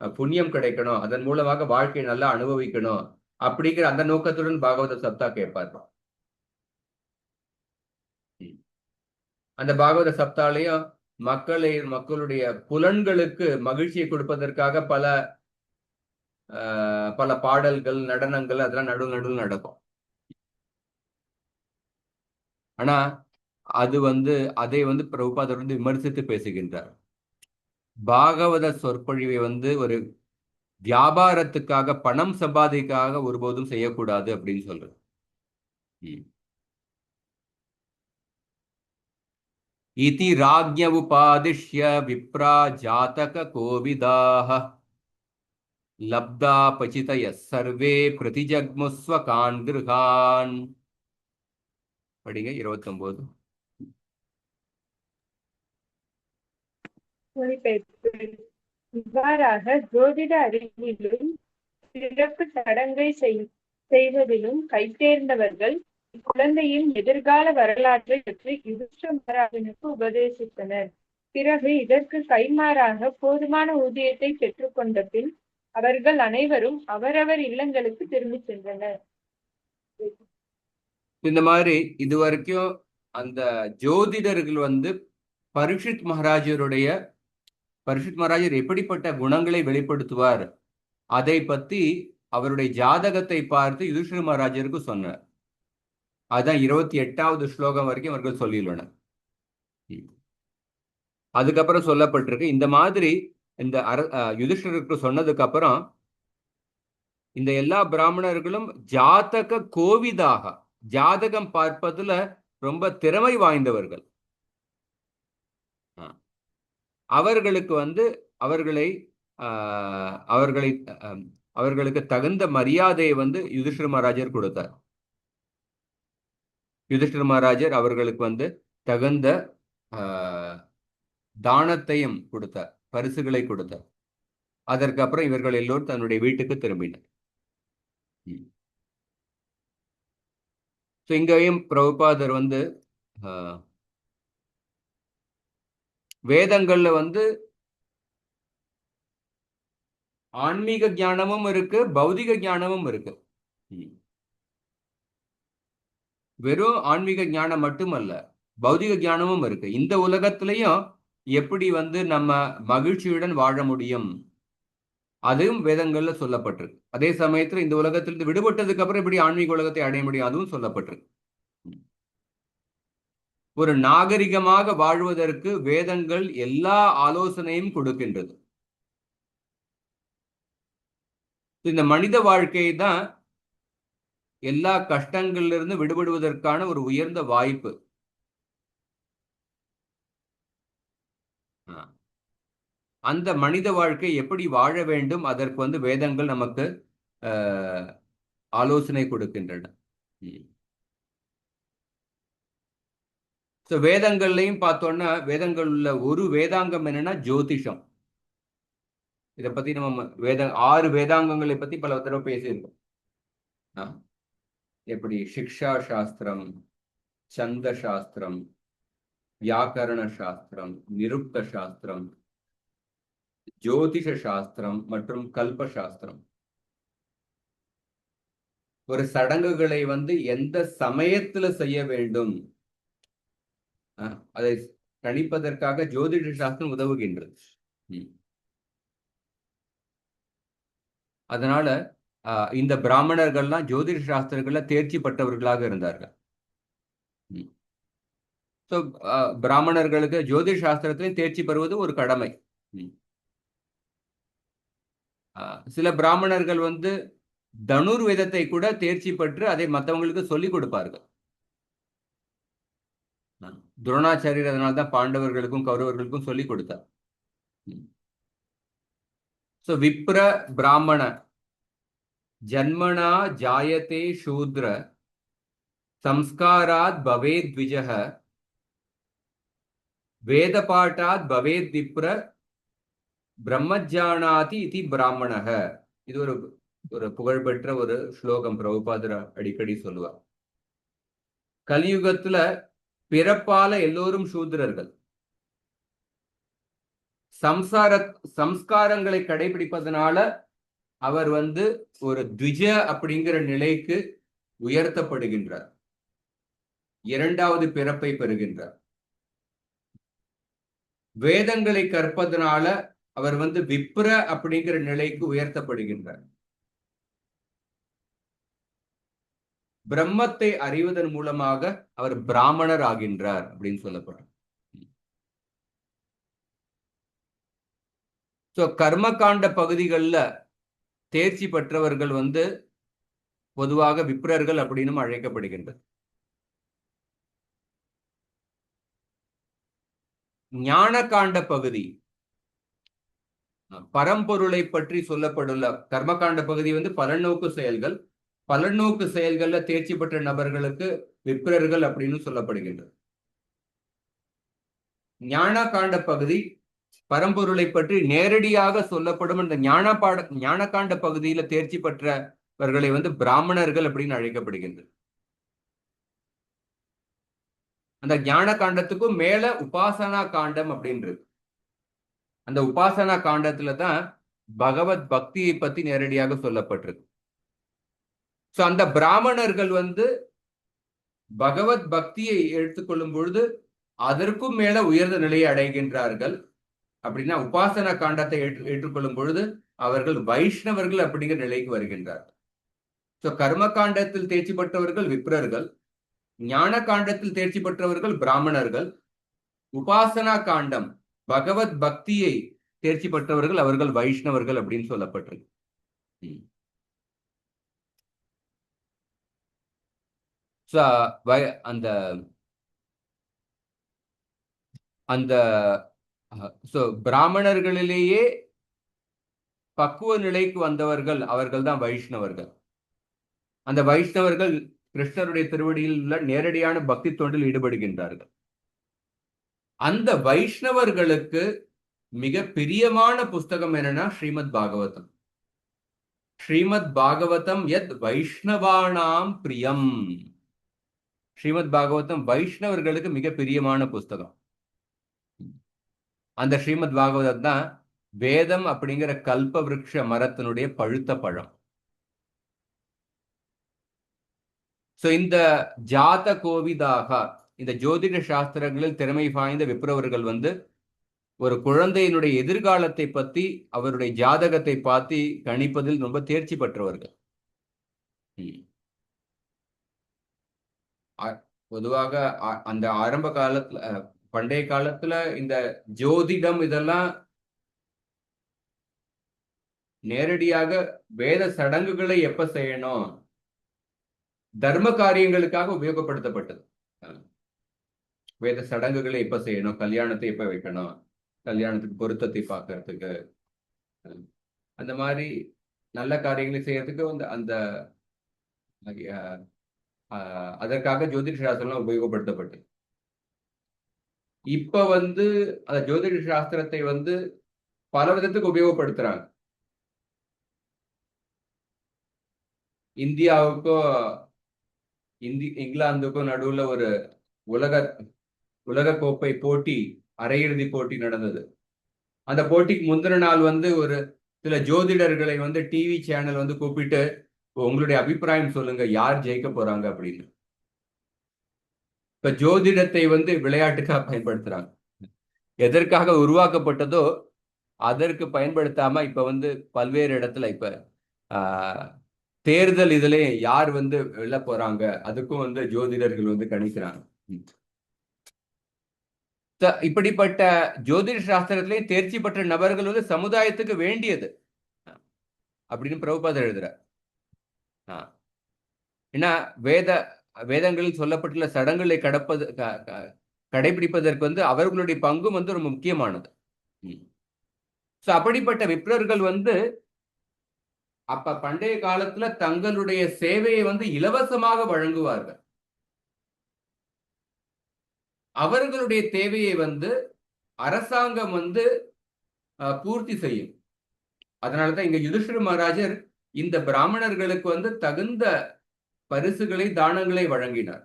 புண்ணியம் கிடைக்கணும், அதன் மூலமாக வாழ்க்கையை நல்லா அனுபவிக்கணும் அப்படிங்கிற அந்த நோக்கத்துடன் பாகவத சப்தா கேட்பார்கள். அந்த பாகவத சப்தாலையும் மக்களுடைய புலன்களுக்கு மகிழ்ச்சியை கொடுப்பதற்காக பல பாடல்கள், நடனங்கள் அதெல்லாம் நடுவில் நடக்கும். ஆனா அது வந்து அதை வந்து பிரபுபாதர் வந்து விமர்சித்து பேசுகின்றார். பாகவத சொற்பொழிவை வந்து ஒரு வியாபாரத்துக்காக, பணம் சம்பாதிக்காக ஒருபோதும் செய்யக்கூடாது அப்படின்னு சொல்றது. இதி ராஜ்ய உபாதிஷ்ய விப்ரா ஜாதக கோவிதாக லப்தா பசிதய சர்வே பிரதிஜக்முஸ்வகான் கிருஹான். படிங்க 29. இவ்வாறாக ஜோதிட அறிவிலும் சிறப்பு சடங்கை செய்வதிலும் கைதேர்ந்தவர்கள் இக்குழந்தையின் எதிர்கால வரலாற்றை பற்றி யுதிஷ்டிர மகாராஜனுக்கு உபதேசித்தனர். பிறகு இதற்கு கைமாறாக போதுமான ஊதியத்தை பெற்றுக்கொண்ட பின் அவர்கள் அனைவரும் அவரவர் இல்லங்களுக்கு திரும்பி சென்றனர். இந்த மாதிரி இதுவரைக்கும் அந்த ஜோதிடர்கள் வந்து பரீட்சித் மகாராஜர் எப்படிப்பட்ட குணங்களை வெளிப்படுத்துவார் அதை பத்தி அவருடைய ஜாதகத்தை பார்த்து யுதிஷ்டிர மகாராஜருக்கு சொன்னார். அதுதான் 28வது ஸ்லோகம் வரைக்கும் அவர்கள் சொல்லியுள்ளனர். அதுக்கப்புறம் சொல்லப்பட்டிருக்கு இந்த மாதிரி இந்த யுதிஷ்டிரருக்கு சொன்னதுக்கு அப்புறம் இந்த எல்லா பிராமணர்களும் ஜாதக கோவிதாக, ஜாதகம் பார்ப்பதுல ரொம்ப திறமை வாய்ந்தவர்கள். அவர்களுக்கு வந்து அவர்களுக்கு தகுந்த மரியாதையை வந்து யுதிஷ்டிர மகாராஜர் கொடுத்தார். யுதிஷ்டிர மகாராஜர் அவர்களுக்கு வந்து தகுந்த தானத்தையும் கொடுத்தார், பரிசுகளை கொடுத்தார். அதற்கு அப்புறம் இவர்கள் எல்லோரும் தன்னுடைய வீட்டுக்கு திரும்பினர். இங்கேயும் பிரபுபாதர் வந்து வேதங்கள்ல வந்து ஆன்மீக ஞானமும் இருக்கு, பௌதிக ஞானமும் இருக்கு. வெறும் ஆன்மீக ஞானம் மட்டுமல்ல, பௌதிக ஞானமும் இருக்கு. இந்த உலகத்திலையும் எப்படி வந்து நம்ம மகிழ்ச்சியுடன் வாழ முடியும், அதுவும் வேதங்கள்ல சொல்லப்பட்டிருக்கு. அதே சமயத்துல இந்த உலகத்திலிருந்து விடுபட்டதுக்கு அப்புறம் எப்படி ஆன்மீக உலகத்தை அடைய முடியும், அதுவும் சொல்லப்பட்டிருக்கு. ஒரு நாகரிகமாக வாழ்வதற்கு வேதங்கள் எல்லா ஆலோசனையும் கொடுக்கின்றது. இந்த மனித வாழ்க்கை தான் எல்லா கஷ்டங்களிலிருந்து விடுபடுவதற்கான ஒரு உயர்ந்த வாய்ப்பு. அந்த மனித வாழ்க்கை எப்படி வாழ வேண்டும், அதற்கு வந்து வேதங்கள் நமக்கு ஆலோசனை கொடுக்கின்றன. வேதங்கள்லையும் பார்த்தோம்னா, வேதங்கள் உள்ள ஒரு வேதாங்கம் என்னன்னா ஜோதிஷம். இதை பத்தி நம்ம 6 வேதாங்கங்களை பத்தி பல தடவை பேசியிருக்கோம். எப்படி சிக்ஷா சாஸ்திரம், சந்த சாஸ்திரம், வியாக்கரண சாஸ்திரம், நிருக்த சாஸ்திரம், ஜோதிஷ சாஸ்திரம் மற்றும் கல்ப சாஸ்திரம். ஒரு சடங்குகளை வந்து எந்த சமயத்துல செய்ய வேண்டும் அதை கணிப்பதற்காக ஜோதிஷ சாஸ்திரம் உதவுகின்றது. அதனால இந்த பிராமணர்கள்லாம் ஜோதிஷ சாஸ்திரங்கள்ல தேர்ச்சி பெற்றவர்களாக இருந்தார்கள். பிராமணர்களுக்கு ஜோதிஷ சாஸ்திரத்திலையும் தேர்ச்சி பெறுவது ஒரு கடமை. சில பிராமணர்கள் வந்து தனுர்வேதத்தை கூட தேர்ச்சி பெற்று அதை மற்றவங்களுக்கு சொல்லிக் கொடுப்பார்கள். துரோணாச்சாரியர் அதனால்தான் பாண்டவர்களுக்கும் கௌரவர்களுக்கும் சொல்லிக் கொடுத்தார். விப்ர பிராமண ஜன்மனா ஜாயதே சூத்ர சம்ஸ்காராத் பவேத் த்விஜஹ வேதபாட்டாத் பவேத் விப்ர பிரம்மஜானாதி இதி பிராமணஹ. இது ஒரு புகழ்பெற்ற ஒரு ஸ்லோகம், பிரபுபாதர் அடிக்கடி சொல்லுவார். கலியுகத்துல பிறப்பால எல்லோரும் சூத்திரர்கள். சம்ஸ்காரங்களை கடைபிடிப்பதனால அவர் வந்து ஒரு த்விஜ அப்படிங்கிற நிலைக்கு உயர்த்தப்படுகின்றார், 2வது பிறப்பை பெறுகின்றார். வேதங்களை கற்பதனால அவர் வந்து விப்ர அப்படிங்கிற நிலைக்கு உயர்த்தப்படுகின்றார். பிரம்மத்தை அறிவதன் மூலமாக அவர் பிராமணர் ஆகின்றார் அப்படின்னு சொல்லப்படும். கர்மகாண்ட பகுதிகளில் தேர்ச்சி பெற்றவர்கள் வந்து பொதுவாக விப்ரர்கள் அப்படின்னு அழைக்கப்படுகின்றது. ஞான காண்ட பகுதி, பரம்பொருளை பற்றி சொல்லப்பட்டுள்ள கர்மகாண்ட பகுதி வந்து பலநோக்கு செயல்கள். பலநோக்கு செயல்கள்ல தேர்ச்சி பெற்ற நபர்களுக்கு விப்ரர்கள் அப்படின்னு சொல்லப்படுகின்றது. ஞான காண்ட பகுதி பரம்பொருளை பற்றி நேரடியாக சொல்லப்படும். அந்த ஞான காண்ட பகுதியில தேர்ச்சி பெற்றவர்களை வந்து பிராமணர்கள் அப்படின்னு அழைக்கப்படுகின்றது. அந்த ஞான காண்டத்துக்கும் மேல உபாசனா காண்டம் அப்படின்றது. அந்த உபாசனா காண்டத்துல தான் பகவத் பக்தியை பத்தி நேரடியாக சொல்லப்பட்டிருக்கு. அந்த பிராமணர்கள் வந்து பகவத் பக்தியை எடுத்துக்கொள்ளும் பொழுது அதற்கும் மேல உயர்ந்த நிலையை அடைகின்றார்கள். அப்படின்னா உபாசனா காண்டத்தை ஏற்றுக்கொள்ளும் பொழுது அவர்கள் வைஷ்ணவர்கள் அப்படிங்கிற நிலைக்கு வருகின்றார்கள். கர்ம காண்டத்தில் தேர்ச்சி பெற்றவர்கள் விப்ரர்கள், ஞான காண்டத்தில் தேர்ச்சி பெற்றவர்கள் பிராமணர்கள், உபாசனா காண்டம் பகவத் பக்தியை தேர்ச்சி பெற்றவர்கள் அவர்கள் வைஷ்ணவர்கள் அப்படின்னு சொல்லப்பட்டிருக்கு. அந்த அந்த பிராமணர்களிலேயே பக்குவ நிலைக்கு வந்தவர்கள் அவர்கள் தான் வைஷ்ணவர்கள். அந்த வைஷ்ணவர்கள் கிருஷ்ணருடைய திருவடியில் உள்ள நேரடியான பக்தி தொண்டில் ஈடுபடுகின்றார்கள். அந்த வைஷ்ணவர்களுக்கு மிக பிரியமான புஸ்தகம் என்னன்னா ஸ்ரீமத் பாகவதம். ஸ்ரீமத் பாகவதம் யத் வைஷ்ணவானாம் பிரியம். ஸ்ரீமத் பாகவதம் வைஷ்ணவர்களுக்கு மிக பிரியமான புஸ்தகம். அந்த ஸ்ரீமத் பாகவதம் தான் வேதம் அப்படிங்கிற கல்ப விருட்ச மரத்தினுடைய பழுத்த பழம். இந்த ஜாத கோவிதாக இந்த ஜோதிட சாஸ்திரங்களில் திறமை வாய்ந்த விப்ரவர்கள் வந்து ஒரு குழந்தையினுடைய எதிர்காலத்தை பத்தி அவருடைய ஜாதகத்தை பார்த்து கணிப்பதில் ரொம்ப தேர்ச்சி பெற்றவர்கள். பொதுவாக அந்த ஆரம்ப காலத்துல பண்டைய காலத்துல இந்த ஜோதிடம் இதெல்லாம் நேரடியாக வேத சடங்குகளை எப்ப செய்யணும், தர்ம காரியங்களுக்காக உபயோகப்படுத்தப்பட்டது. வேத சடங்குகளை எப்ப செய்யணும், கல்யாணத்தை எப்ப வைக்கணும், கல்யாணத்துக்கு பொருத்தத்தை பார்க்கறதுக்கு, அந்த மாதிரி நல்ல காரியங்களை செய்யறதுக்கு வந்து அந்த அதற்காக ஜோதிட சாஸ்திரம் உபயோகப்படுத்தப்பட்டது. இப்ப வந்து அந்த ஜோதிட சாஸ்திரத்தை வந்து பல விதத்துக்கு உபயோகப்படுத்துறாங்க. இந்தியாவுக்கும் இங்கிலாந்துக்கும் நடுவுல ஒரு உலக கோப்பை போட்டி, அரையிறுதி போட்டி நடந்தது. அந்த போட்டிக்கு முந்தின நாள் வந்து ஒரு சில ஜோதிடர்களை வந்து டிவி சேனல் வந்து கூப்பிட்டு உங்களுடைய அபிப்பிராயம் சொல்லுங்க, யார் ஜெயிக்க போறாங்க அப்படின்னு. இப்ப ஜோதிடத்தை வந்து விளையாட்டுக்காக பயன்படுத்துறாங்க. எதற்காக உருவாக்கப்பட்டதோ அதற்கு பயன்படுத்தாம இப்ப வந்து பல்வேறு இடத்துல இப்ப தேர்தல் இதிலே யார் வந்து வெல்ல போறாங்க அதுக்கும் வந்து ஜோதிடர்கள் வந்து கணிக்கிறாங்க. இப்படிப்பட்ட ஜோதிட சாஸ்திரத்திலே தேர்ச்சி பெற்ற நபர்கள் வந்து சமுதாயத்துக்கு வேண்டியது அப்படின்னு பிரபுபாதர் எழுதுறார். ஏன்னா வேதங்களில் சொல்லப்பட்டுள்ள சடங்குகளை கடைபிடிப்பதற்கு வந்து அவர்களுடைய பங்கும் வந்து ரொம்ப முக்கியமானது. அப்படிப்பட்ட விப்ரர்கள் வந்து அப்ப பண்டைய காலத்துல தங்களுடைய சேவையை வந்து இலவசமாக வழங்குவார்கள். அவர்களுடைய தேவையை வந்து அரசாங்கம் வந்து பூர்த்தி செய்யும். அதனாலதான் இங்க யுதிஷ்டிர மகாராஜர் இந்த பிராமணர்களுக்கு வந்து தகுந்த பரிசுகளை, தானங்களை வழங்கினார்.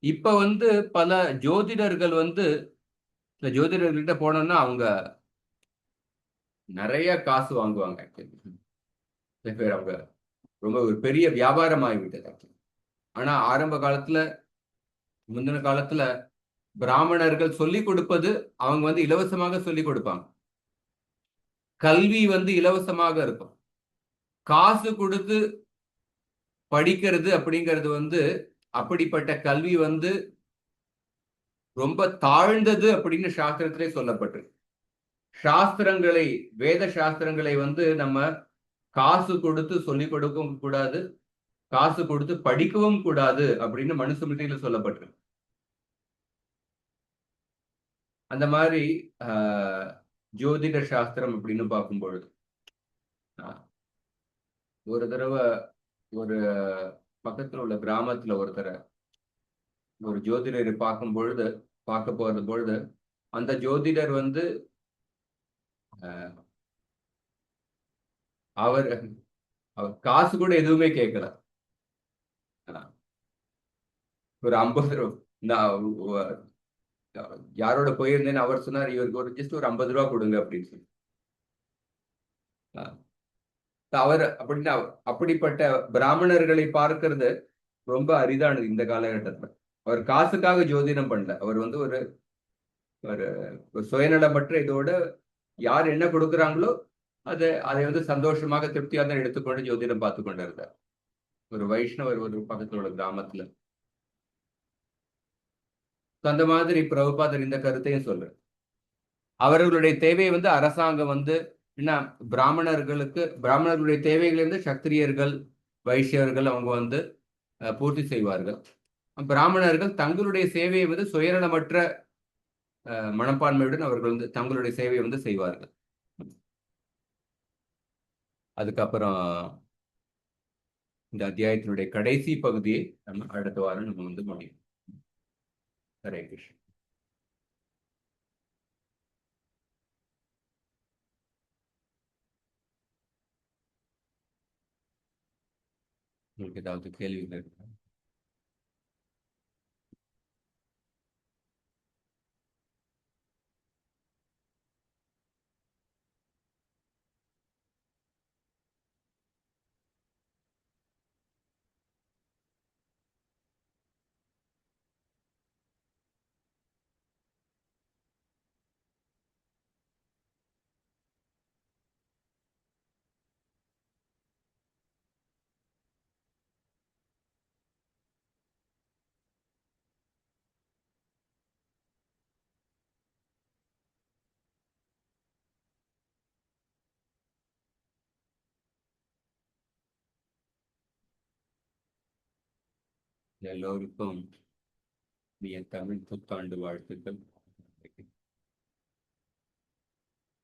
இப்ப வந்து பல ஜோதிடர்கள் வந்து ஜோதிடர்கள்கிட்ட போனோம்னா அவங்க நிறைய காசு வாங்குவாங்க. அவங்க ரொம்ப ஒரு பெரிய வியாபாரம் ஆகிவிட்டது. ஆனா ஆரம்ப காலத்துல, முந்தின காலத்துல பிராமணர்கள் சொல்லிக் கொடுப்பது அவங்க வந்து இலவசமாக சொல்லிக் கொடுப்பாங்க. கல்வி வந்து இலவசமாக இருக்கும். காசு கொடுத்து படிக்கிறது அப்படிங்கிறது வந்து அப்படிப்பட்ட கல்வி வந்து ரொம்ப தாழ்ந்தது அப்படின்னு சாஸ்திரத்திலே சொல்லப்பட்டிருக்கு. சாஸ்திரங்களை, வேத சாஸ்திரங்களை வந்து நம்ம காசு கொடுத்து சொல்லிக் கொடுக்கவும் கூடாது, காசு கொடுத்து படிக்கவும் கூடாது அப்படின்னு மனுஸ்மிருதியில சொல்லப்பட்டிருக்கு. அந்த மாதிரி ஜோதிட சாஸ்திரம் அப்படின்னு பார்க்கும் பொழுது ஒரு தடவை ஒரு பக்கத்துல உள்ள கிராமத்துல ஒருத்தரை ஒரு ஜோதிடரை பார்க்க போறது பொழுது அந்த ஜோதிடர் வந்து அவர் காசு கூட எதுவுமே கேட்கல. ஒரு 50 ரூபா யாரோட போயிருந்தேன்னு அவர் சொன்னார், இவருக்கு ஒரு ஜஸ்ட் ஒரு 50 ரூபா கொடுங்க அப்படின்னு சொல்லி. அவர் அப்படிப்பட்ட பிராமணர்களை பார்க்கறது ரொம்ப அரிதானது இந்த காலகட்டத்தில். அவர் காசுக்காக ஜோதிடம் பண்ணல. அவர் வந்து ஒரு சுயநலமற்ற இதோட யார் என்ன கொடுக்குறாங்களோ அதை வந்து சந்தோஷமாக திருப்தியாக தான் எடுத்துக்கொண்டு ஜோதிடம் பார்த்து கொண்டு இருந்தார். ஒரு வைஷ்ணவர் ஒரு பக்கத்தில் உள்ள கிராமத்துல. அந்த மாதிரி பிரபுபாதர் இந்த கருத்தையும் சொல்ற. அவர்களுடைய தேவையை வந்து அரசாங்கம் வந்து என்ன, பிராமணர்களுடைய தேவைகள் வந்து சத்திரியர்கள், வைஷ்யர்கள் அவங்க வந்து பூர்த்தி செய்வார்கள். பிராமணர்கள் தங்களுடைய சேவையை வந்து சுயநலமற்ற மனப்பான்மையுடன் அவர்கள் வந்து தங்களுடைய சேவையை வந்து செய்வார்கள். அதுக்கப்புறம் இந்த அத்தியாயத்தினுடைய கடைசி பகுதியை நம்ம அடுத்த வாரம் நம்ம வந்து முடியும். ஹரே கிருஷ்ணா. உங்களுக்கு ஏதாவது கேள்விகள் இருக்கா? எல்லோருக்கும் என் தமிழ் புத்தாண்டு வாழ்த்துக்கள்.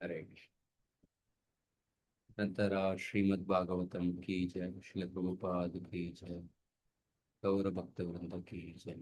ஹரே கிருஷ்ண. ನಂತರ ಶ್ರೀಮದ್ ಭಾಗವತಂ ಕಿ ಜಯ, ಶ್ರೀಲ ಪ್ರಭುಪಾದ ಕಿ ಜಯ, ಗೌರ ಭಕ್ತ ವೃಂದ ಕಿ ಜಯ.